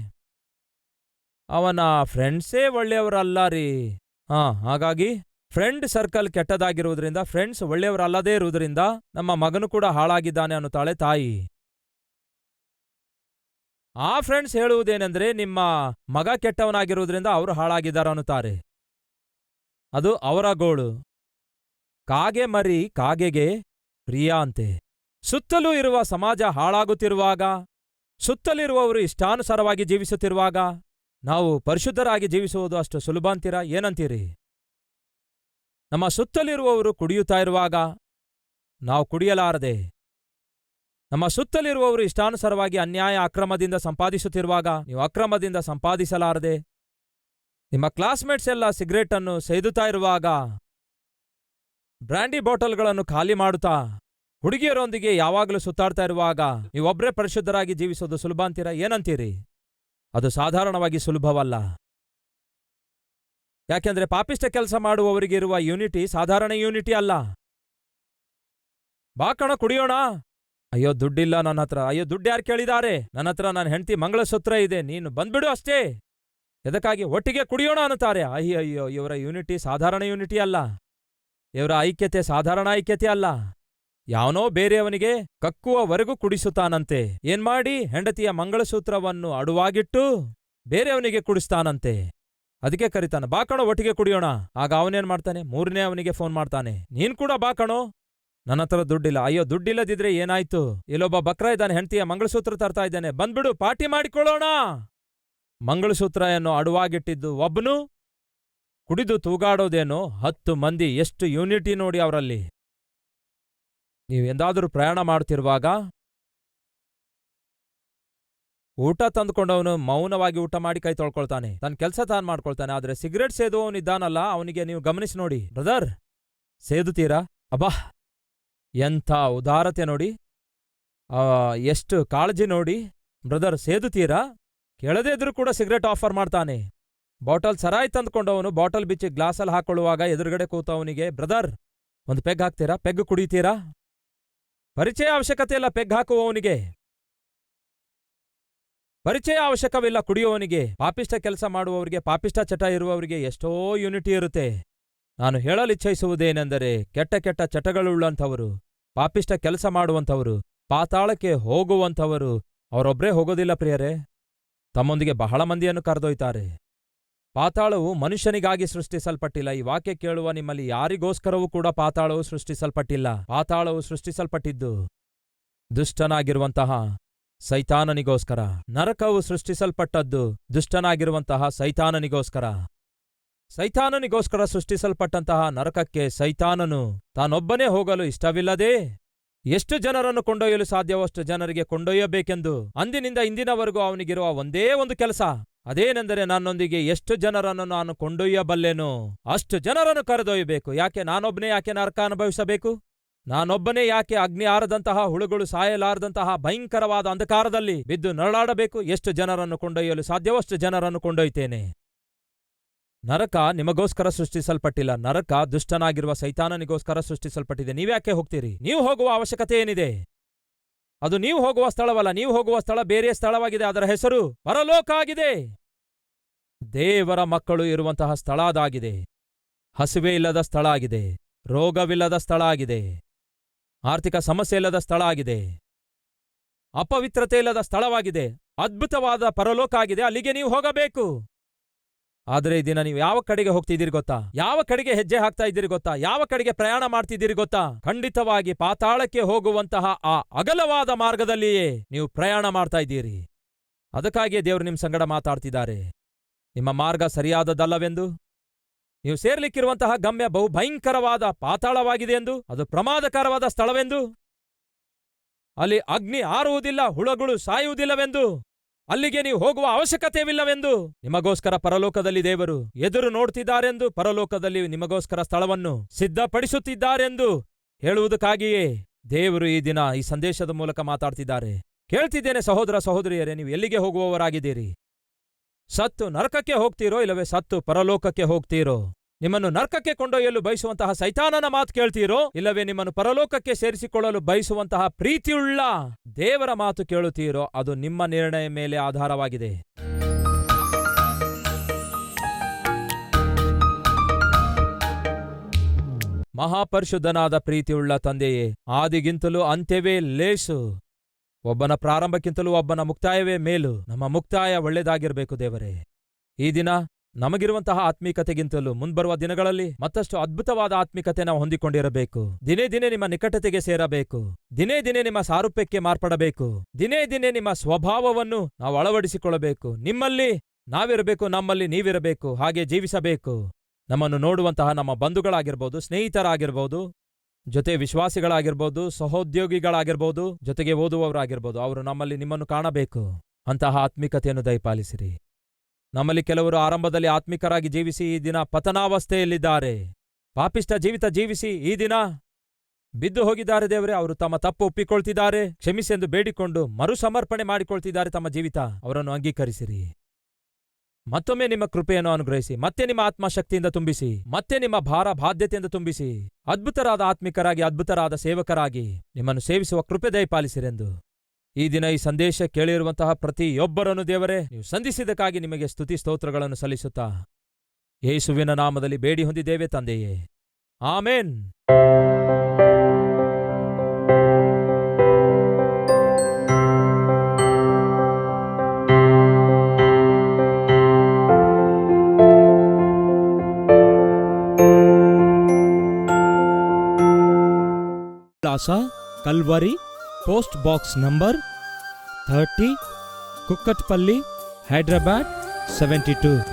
ಅವನ ಫ್ರೆಂಡ್ಸೇ ಒಳ್ಳೆಯವರಲ್ಲ ರೀ. ಹಾಗಾಗಿ ಫ್ರೆಂಡ್ ಸರ್ಕಲ್ ಕೆಟ್ಟದಾಗಿರುವುದರಿಂದ, ಫ್ರೆಂಡ್ಸ್ ಒಳ್ಳೆಯವರಲ್ಲದೇ ಇರುವುದರಿಂದ ನಮ್ಮ ಮಗನು ಕೂಡ ಹಾಳಾಗಿದ್ದಾನೆ ಅನ್ನುತ್ತಾಳೆ ತಾಯಿ. ಆ ಫ್ರೆಂಡ್ಸ್ ಹೇಳುವುದೇನೆಂದ್ರೆ, ನಿಮ್ಮ ಮಗ ಕೆಟ್ಟವನಾಗಿರುವುದರಿಂದ ಅವರು ಹಾಳಾಗಿದ್ದಾರೆ ಅನ್ನುತ್ತಾರೆ. ಅದು ಅವರ ಗೋಳು. ಕಾಗೆ ಮರಿ ಕಾಗೆಗೆ ಪ್ರಿಯ ಅಂತೆ. ಸುತ್ತಲೂ ಇರುವ ಸಮಾಜ ಹಾಳಾಗುತ್ತಿರುವಾಗ, ಸುತ್ತಲಿರುವವರು ಇಷ್ಟಾನುಸಾರವಾಗಿ ಜೀವಿಸುತ್ತಿರುವಾಗ ನಾವು ಪರಿಶುದ್ಧರಾಗಿ ಜೀವಿಸುವುದು ಅಷ್ಟು ಸುಲಭ ಅಂತೀರಾ? ಏನಂತೀರಿ? ನಮ್ಮ ಸುತ್ತಲಿರುವವರು ಕುಡಿಯುತ್ತಾ ಇರುವಾಗ ನಾವು ಕುಡಿಯಲಾರದೆ, ನಮ್ಮ ಸುತ್ತಲಿರುವವರು ಇಷ್ಟಾನುಸಾರವಾಗಿ ಅನ್ಯಾಯ ಅಕ್ರಮದಿಂದ ಸಂಪಾದಿಸುತ್ತಿರುವಾಗ ನೀವು ಅಕ್ರಮದಿಂದ ಸಂಪಾದಿಸಲಾರದೆ, ನಿಮ್ಮ ಕ್ಲಾಸ್ಮೇಟ್ಸ್ ಎಲ್ಲ ಸಿಗರೇಟನ್ನು ಸೇದುತ್ತಾ ಇರುವಾಗ, ಬ್ರ್ಯಾಂಡಿ ಬಾಟಲ್ಗಳನ್ನು ಖಾಲಿ ಮಾಡುತ್ತಾ ಹುಡುಗಿಯರೊಂದಿಗೆ ಯಾವಾಗಲೂ ಸುತ್ತಾಡ್ತಾ ಇರುವಾಗ ನೀವೊಬ್ಬರೇ ಪರಿಶುದ್ಧರಾಗಿ ಜೀವಿಸೋದು ಸುಲಭ ಅಂತೀರಾ? ಏನಂತೀರಿ? ಅದು ಸಾಧಾರಣವಾಗಿ ಸುಲಭವಲ್ಲ. ಯಾಕೆಂದ್ರೆ ಪಾಪಿಷ್ಟ ಕೆಲಸ ಮಾಡುವವರಿಗೆ ಇರುವ ಯೂನಿಟಿ ಸಾಧಾರಣ ಯೂನಿಟಿ ಅಲ್ಲ. ಬಾಕಣ ಕುಡಿಯೋಣ. ಅಯ್ಯೋ ದುಡ್ಡಿಲ್ಲ ನನ್ನ ಹತ್ರ. ಅಯ್ಯೋ ದುಡ್ಡು ಯಾರು ಕೇಳಿದ್ದಾರೆ? ನನ್ನ ಹತ್ರ ನನ್ನ ಹೆಂಡತಿ ಮಂಗಳಸೂತ್ರ ಇದೆ, ನೀನು ಬಂದ್ಬಿಡು ಅಷ್ಟೇ. ಎದಕ್ಕಾಗಿ? ಒಟ್ಟಿಗೆ ಕುಡಿಯೋಣ ಅನ್ನುತ್ತಾರೆ. ಅಯ್ಯಯ್ಯೋ, ಇವರ ಯೂನಿಟಿ ಸಾಧಾರಣ ಯೂನಿಟಿ ಅಲ್ಲ. ಇವರ ಐಕ್ಯತೆ ಸಾಧಾರಣ ಐಕ್ಯತೆ ಅಲ್ಲ. ಯಾವನೋ ಬೇರೆಯವನಿಗೆ ಕಕ್ಕುವವರೆಗೂ ಕುಡಿಸುತ್ತಾನಂತೆ. ಏನ್ಮಾಡಿ? ಹೆಂಡತಿಯ ಮಂಗಳಸೂತ್ರವನ್ನು ಅಡುವಾಗಿಟ್ಟು ಬೇರೆಯವನಿಗೆ ಕುಡಿಸ್ತಾನಂತೆ. ಅದಕ್ಕೆ ಕರಿತಾನೆ, ಬಾಕಣೋ ಒಟ್ಟಿಗೆ ಕುಡಿಯೋಣ. ಆಗ ಅವನೇನ್ ಮಾಡ್ತಾನೆ? ಮೂರನೇ ಅವನಿಗೆ ಫೋನ್ ಮಾಡ್ತಾನೆ, ನೀನ್ ಕೂಡ ಬಾಕಣೋ. ನನ್ನ ಹತ್ರ ದುಡ್ಡಿಲ್ಲ. ಅಯ್ಯೋ ದುಡ್ಡಿಲ್ಲದಿದ್ರೆ ಏನಾಯ್ತು? ಇಲ್ಲೊಬ್ಬ ಬಕ್ರ ಇದ್ದಾನೆ, ಹೆಂಡತಿಯ ಮಂಗಳಸೂತ್ರ ತರ್ತಾ ಇದ್ದಾನೆ, ಬಂದ್ಬಿಡು ಪಾರ್ಟಿ ಮಾಡಿಕೊಳ್ಳೋಣ. ಮಂಗಳಸೂತ್ರವನ್ನು ಅಡುವಾಗಿಟ್ಟಿದ್ದು ಒಬ್ಬನು, ಕುಡಿದು ತೂಗಾಡೋದೇನೋ 10 ಮಂದಿ. ಎಷ್ಟು ಯೂನಿಟಿ ನೋಡಿ ಅವರಲ್ಲಿ. ನೀವೆಂದಾದರೂ ಪ್ರಯಾಣ ಮಾಡುತ್ತಿರುವಾಗ ಊಟ ತಂದುಕೊಂಡವನು ಮೌನವಾಗಿ ಊಟ ಮಾಡಿ ಕೈ ತೊಳ್ಕೊಳ್ತಾನೆ, ತನ್ನ ಕೆಲಸ ತಾನು ಮಾಡ್ಕೊಳ್ತಾನೆ. ಆದ್ರೆ ಸಿಗರೇಟ್ ಸೇದುವವನಿದ್ದಾನಲ್ಲ, ಅವನಿಗೆ ನೀವು ಗಮನಿಸಿ ನೋಡಿ, ಬ್ರದರ್ ಸೇದುತ್ತೀರಾ? ಅಬ್ಬಾ ಎಂಥ ಉದಾರತೆ ನೋಡಿ, ಎಷ್ಟು ಕಾಳಜಿ ನೋಡಿ. ಬ್ರದರ್ ಸೇದುತ್ತೀರಾ? ಕೇಳದೇ ಇದ್ರೂ ಕೂಡ ಸಿಗರೇಟ್ ಆಫರ್ ಮಾಡ್ತಾನೆ. ಬಾಟಲ್ ಸರಾಯಿ ತಂದುಕೊಂಡವನು ಬಾಟಲ್ ಬಿಚ್ಚಿ ಗ್ಲಾಸಲ್ಲಿ ಹಾಕೊಳ್ಳುವಾಗ ಎದುರುಗಡೆ ಕೂತವನಿಗೆ, ಬ್ರದರ್ ಒಂದು ಪೆಗ್ ಹಾಕ್ತೀರಾ? ಪೆಗ್ ಕುಡಿತೀರಾ? ಪರಿಚಯ ಅವಶ್ಯಕತೆ ಇಲ್ಲ ಪೆಗ್ ಹಾಕುವವನಿಗೆ, ಪರಿಚಯ ಅವಶ್ಯಕವಿಲ್ಲ ಕುಡಿಯುವವನಿಗೆ. ಪಾಪಿಷ್ಟ ಕೆಲಸ ಮಾಡುವವರಿಗೆ, ಪಾಪಿಷ್ಟ ಚಟ ಇರುವವರಿಗೆ ಎಷ್ಟೋ ಯೂನಿಟಿ ಇರುತ್ತೆ. ನಾನು ಹೇಳಲಿಚ್ಛಿಸುವುದೇನೆಂದರೆ, ಕೆಟ್ಟ ಕೆಟ್ಟ ಚಟಗಳುಳ್ಳಂಥವರು, ಪಾಪಿಷ್ಟ ಕೆಲಸ ಮಾಡುವಂಥವರು, ಪಾತಾಳಕ್ಕೆ ಹೋಗುವಂಥವರು ಅವರೊಬ್ಬರೇ ಹೋಗೋದಿಲ್ಲ ಪ್ರಿಯರೇ, ತಮ್ಮೊಂದಿಗೆ ಬಹಳ ಮಂದಿಯನ್ನು ಕರೆದೊಯ್ತಾರೆ. ಪಾತಾಳವು ಮನುಷ್ಯನಿಗಾಗಿ ಸೃಷ್ಟಿಸಲ್ಪಟ್ಟಿಲ್ಲ. ಈ ವಾಕ್ಯ ಕೇಳುವ ನಿಮ್ಮಲ್ಲಿ ಯಾರಿಗೋಸ್ಕರವೂ ಕೂಡ ಪಾತಾಳವು ಸೃಷ್ಟಿಸಲ್ಪಟ್ಟಿಲ್ಲ. ಪಾತಾಳವು ಸೃಷ್ಟಿಸಲ್ಪಟ್ಟಿದ್ದು ದುಷ್ಟನಾಗಿರುವಂತಹ ಸೈತಾನನಿಗೋಸ್ಕರ. ನರಕವು ಸೃಷ್ಟಿಸಲ್ಪಟ್ಟದ್ದು ದುಷ್ಟನಾಗಿರುವಂತಹ ಸೈತಾನನಿಗೋಸ್ಕರ. ಸೈತಾನನಿಗೋಸ್ಕರ ಸೃಷ್ಟಿಸಲ್ಪಟ್ಟಂತಹ ನರಕಕ್ಕೆ ಸೈತಾನನು ತಾನೊಬ್ಬನೇ ಹೋಗಲು ಇಷ್ಟವಿಲ್ಲದೆ ಎಷ್ಟು ಜನರನ್ನು ಕೊಂಡೊಯ್ಯಲು ಸಾಧ್ಯವೋ ಅಷ್ಟು ಜನರಿಗೆ ಕೊಂಡೊಯ್ಯಬೇಕೆಂದು ಅಂದಿನಿಂದ ಇಂದಿನವರೆಗೂ ಅವನಿಗಿರುವ ಒಂದೇ ಒಂದು ಕೆಲಸ, ಅದೇನೆಂದರೆ ನನ್ನೊಂದಿಗೆ ಎಷ್ಟು ಜನರನ್ನು ನಾನು ಕೊಂಡೊಯ್ಯಬಲ್ಲೆನೋ ಅಷ್ಟು ಜನರನ್ನು ಕರೆದೊಯ್ಯಬೇಕು. ಯಾಕೆ ನಾನೊಬ್ಬನೇ ಯಾಕೆ ನರಕ ಅನುಭವಿಸಬೇಕು? ನಾನೊಬ್ಬನೇ ಯಾಕೆ ಅಗ್ನಿ ಆರದಂತಹ, ಹುಳುಗಳು ಸಾಯಲಾರದಂತಹ ಭಯಂಕರವಾದ ಅಂಧಕಾರದಲ್ಲಿ ಬಿದ್ದು ನರಳಾಡಬೇಕು? ಎಷ್ಟು ಜನರನ್ನು ಕೊಂಡೊಯ್ಯಲು ಸಾಧ್ಯವೋ ಅಷ್ಟು ಜನರನ್ನು ಕೊಂಡೊಯ್ತೇನೆ. ನರಕ ನಿಮಗೋಸ್ಕರ ಸೃಷ್ಟಿಸಲ್ಪಟ್ಟಿಲ್ಲ. ನರಕ ದುಷ್ಟನಾಗಿರುವ ಸೈತಾನನಿಗೋಸ್ಕರ ಸೃಷ್ಟಿಸಲ್ಪಟ್ಟಿದೆ. ನೀವ್ಯಾಕೆ ಹೋಗ್ತೀರಿ? ನೀವು ಹೋಗುವ ಅವಶ್ಯಕತೆ ಏನಿದೆ? ಅದು ನೀವು ಹೋಗುವ ಸ್ಥಳವಲ್ಲ. ನೀವು ಹೋಗುವ ಸ್ಥಳ ಬೇರೆ ಸ್ಥಳವಾಗಿದೆ. ಅದರ ಹೆಸರು ಪರಲೋಕ ಆಗಿದೆ. ದೇವರ ಮಕ್ಕಳು ಇರುವಂತಹ ಸ್ಥಳ ಅದಾಗಿದೆ. ಹಸಿವೆ ಇಲ್ಲದ ಸ್ಥಳ ಆಗಿದೆ. ರೋಗವಿಲ್ಲದ ಸ್ಥಳ ಆಗಿದೆ. ಆರ್ಥಿಕ ಸಮಸ್ಯೆ ಇಲ್ಲದ ಸ್ಥಳ ಆಗಿದೆ. ಅಪವಿತ್ರತೆ ಇಲ್ಲದ ಸ್ಥಳವಾಗಿದೆ. ಅದ್ಭುತವಾದ ಪರಲೋಕ ಆಗಿದೆ. ಅಲ್ಲಿಗೆ ನೀವು ಹೋಗಬೇಕು. ಆದರೆ ಈ ದಿನ ನೀವು ಯಾವ ಕಡೆಗೆ ಹೋಗ್ತಿದ್ದೀರಿ ಗೊತ್ತಾ? ಯಾವ ಕಡೆಗೆ ಹೆಜ್ಜೆ ಹಾಕ್ತಾ ಇದ್ದೀರಿ ಗೊತ್ತಾ? ಯಾವ ಕಡೆಗೆ ಪ್ರಯಾಣ ಮಾಡ್ತಿದ್ದೀರಿ ಗೊತ್ತಾ? ಖಂಡಿತವಾಗಿ ಪಾತಾಳಕ್ಕೆ ಹೋಗುವಂತಹ ಆ ಅಗಲವಾದ ಮಾರ್ಗದಲ್ಲಿಯೇ ನೀವು ಪ್ರಯಾಣ ಮಾಡ್ತಾ ಇದ್ದೀರಿ. ಅದಕ್ಕಾಗಿಯೇ ದೇವರು ನಿಮ್ಮ ಸಂಗಡ ಮಾತಾಡ್ತಿದ್ದಾರೆ. ನಿಮ್ಮ ಮಾರ್ಗ ಸರಿಯಾದದಲ್ಲವೆಂದು, ನೀವು ಸೇರ್ಲಿಕ್ಕಿರುವಂತಹ ಗಮ್ಯ ಬಹು ಭಯಂಕರವಾದ ಪಾತಾಳವಾಗಿದೆ ಎಂದು, ಅದು ಪ್ರಮಾದಕರವಾದ ಸ್ಥಳವೆಂದು, ಅಲ್ಲಿ ಅಗ್ನಿ ಆರುವುದಿಲ್ಲ, ಹುಳಗಳು ಸಾಯುವುದಿಲ್ಲವೆಂದು, ಅಲ್ಲಿಗೆ ನೀವು ಹೋಗುವ ಅವಶ್ಯಕತೆವಿಲ್ಲವೆಂದು, ನಿಮಗೋಸ್ಕರ ಪರಲೋಕದಲ್ಲಿ ದೇವರು ಎದುರು ನೋಡ್ತಿದ್ದಾರೆಂದು, ಪರಲೋಕದಲ್ಲಿ ನಿಮಗೋಸ್ಕರ ಸ್ಥಳವನ್ನು ಸಿದ್ಧಪಡಿಸುತ್ತಿದ್ದಾರೆಂದು ಹೇಳುವುದಕ್ಕಾಗಿಯೇ ದೇವರು ಈ ದಿನ ಈ ಸಂದೇಶದ ಮೂಲಕ ಮಾತಾಡ್ತಿದ್ದಾರೆ. ಕೇಳ್ತಿದ್ದೇನೆ ಸಹೋದರ ಸಹೋದರಿಯರೇ, ನೀವು ಎಲ್ಲಿಗೆ ಹೋಗುವವರಾಗಿದ್ದೀರಿ? ಸತ್ತು ನರಕಕ್ಕೆ ಹೋಗ್ತೀರೋ, ಇಲ್ಲವೇ ಸತ್ತು ಪರಲೋಕಕ್ಕೆ ಹೋಗ್ತೀರೋ? ನಿಮ್ಮನ್ನು ನರಕಕ್ಕೆ ಕೊಂಡೊಯ್ಯಲು ಬಯಸುವಂತಹ ಸೈತಾನನ ಮಾತು ಕೇಳ್ತೀರೋ, ಇಲ್ಲವೇ ನಿಮ್ಮನ್ನು ಪರಲೋಕಕ್ಕೆ ಸೇರಿಸಿಕೊಳ್ಳಲು ಬಯಸುವಂತಹ ಪ್ರೀತಿಯುಳ್ಳ ದೇವರ ಮಾತು ಕೇಳುತ್ತೀರೋ? ಅದು ನಿಮ್ಮ ನಿರ್ಣಯ ಮೇಲೆ ಆಧಾರವಾಗಿದೆ. ಮಹಾಪರಿಶುದ್ಧನಾದ ಪ್ರೀತಿಯುಳ್ಳ ತಂದೆಯೇ, ಆದಿಗಿಂತಲೂ ಅಂತ್ಯವೇ ಲೇಸು. ಒಬ್ಬನ ಪ್ರಾರಂಭಕ್ಕಿಂತಲೂ ಒಬ್ಬನ ಮುಕ್ತಾಯವೇ ಮೇಲು. ನಮ್ಮ ಮುಕ್ತಾಯ ಒಳ್ಳೆದಾಗಿರಬೇಕು ದೇವರೇ. ಈ ದಿನ ನಮಗಿರುವಂತಹ ಆತ್ಮೀಕತೆಗಿಂತಲೂ ಮುಂಬರುವ ದಿನಗಳಲ್ಲಿ ಮತ್ತಷ್ಟು ಅದ್ಭುತವಾದ ಆತ್ಮಿಕತೆ ನಾವು ಹೊಂದಿಕೊಂಡಿರಬೇಕು. ದಿನೇ ದಿನೇ ನಿಮ್ಮ ನಿಕಟತೆಗೆ ಸೇರಬೇಕು. ದಿನೇ ದಿನೇ ನಿಮ್ಮ ಸಾರೂಪ್ಯಕ್ಕೆ ಮಾರ್ಪಡಬೇಕು. ದಿನೇ ದಿನೇ ನಿಮ್ಮ ಸ್ವಭಾವವನ್ನು ನಾವು ಅಳವಡಿಸಿಕೊಳ್ಳಬೇಕು. ನಿಮ್ಮಲ್ಲಿ ನಾವಿರಬೇಕು, ನಮ್ಮಲ್ಲಿ ನೀವಿರಬೇಕು. ಹಾಗೆ ಜೀವಿಸಬೇಕು. ನಮ್ಮನ್ನು ನೋಡುವಂತಹ ನಮ್ಮ ಬಂಧುಗಳಾಗಿರ್ಬೋದು, ಸ್ನೇಹಿತರಾಗಿರ್ಬೋದು, ಜೊತೆ ವಿಶ್ವಾಸಿಗಳಾಗಿರ್ಬೋದು, ಸಹೋದ್ಯೋಗಿಗಳಾಗಿರ್ಬೋದು, ಜೊತೆಗೆ ಓದುವವರಾಗಿರ್ಬೋದು, ಅವರು ನಮ್ಮಲ್ಲಿ ನಿಮ್ಮನ್ನು ಕಾಣಬೇಕು. ಅಂತಹ ಆತ್ಮಿಕತೆಯನ್ನು ದಯಪಾಲಿಸಿರಿ. ನಮ್ಮಲ್ಲಿ ಕೆಲವರು ಆರಂಭದಲ್ಲಿ ಆತ್ಮಿಕರಾಗಿ ಜೀವಿಸಿ ಈ ದಿನ ಪತನಾವಸ್ಥೆಯಲ್ಲಿದ್ದಾರೆ. ಪಾಪಿಷ್ಟ ಜೀವಿತ ಜೀವಿಸಿ ಈ ದಿನ ಬಿದ್ದು ಹೋಗಿದ್ದಾರೆ. ದೇವರೇ, ಅವರು ತಮ್ಮ ತಪ್ಪು ಒಪ್ಪಿಕೊಳ್ತಿದ್ದಾರೆ, ಕ್ಷಮಿಸೆಂದು ಬೇಡಿಕೊಂಡು ಮರುಸಮರ್ಪಣೆ ಮಾಡಿಕೊಳ್ತಿದ್ದಾರೆ ತಮ್ಮ ಜೀವಿತ. ಅವರನ್ನು ಅಂಗೀಕರಿಸಿರಿ. ಮತ್ತೊಮ್ಮೆ ನಿಮ್ಮ ಕೃಪೆಯನ್ನು ಅನುಗ್ರಹಿಸಿ, ಮತ್ತೆ ನಿಮ್ಮ ಆತ್ಮಶಕ್ತಿಯಿಂದ ತುಂಬಿಸಿ, ಮತ್ತೆ ನಿಮ್ಮ ಭಾರ ಬಾಧ್ಯತೆಯಿಂದ ತುಂಬಿಸಿ, ಅದ್ಭುತರಾದ ಆತ್ಮಿಕರಾಗಿ, ಅದ್ಭುತರಾದ ಸೇವಕರಾಗಿ ನಿಮ್ಮನ್ನು ಸೇವಿಸುವ ಕೃಪೆ ದಯಪಾಲಿಸಿರೆಂದು ಈ ದಿನ ಈ ಸಂದೇಶ ಕೇಳಿರುವಂತಹ ಪ್ರತಿಯೊಬ್ಬರನ್ನು ದೇವರೇ ನೀವು ಸಂಧಿಸಿದ್ದಕ್ಕಾಗಿ ನಿಮಗೆ ಸ್ತುತಿ ಸ್ತೋತ್ರಗಳನ್ನು ಸಲ್ಲಿಸುತ್ತಾ ಯೇಸುವಿನ ನಾಮದಲ್ಲಿ ಬೇಡಿ ಹೊಂದಿದ್ದೇವೆ ತಂದೆಯೇ, ಆಮೇನ್. ವಿಳಾಸ Calvary, post box number 30, Kukatpally, Hyderabad 72.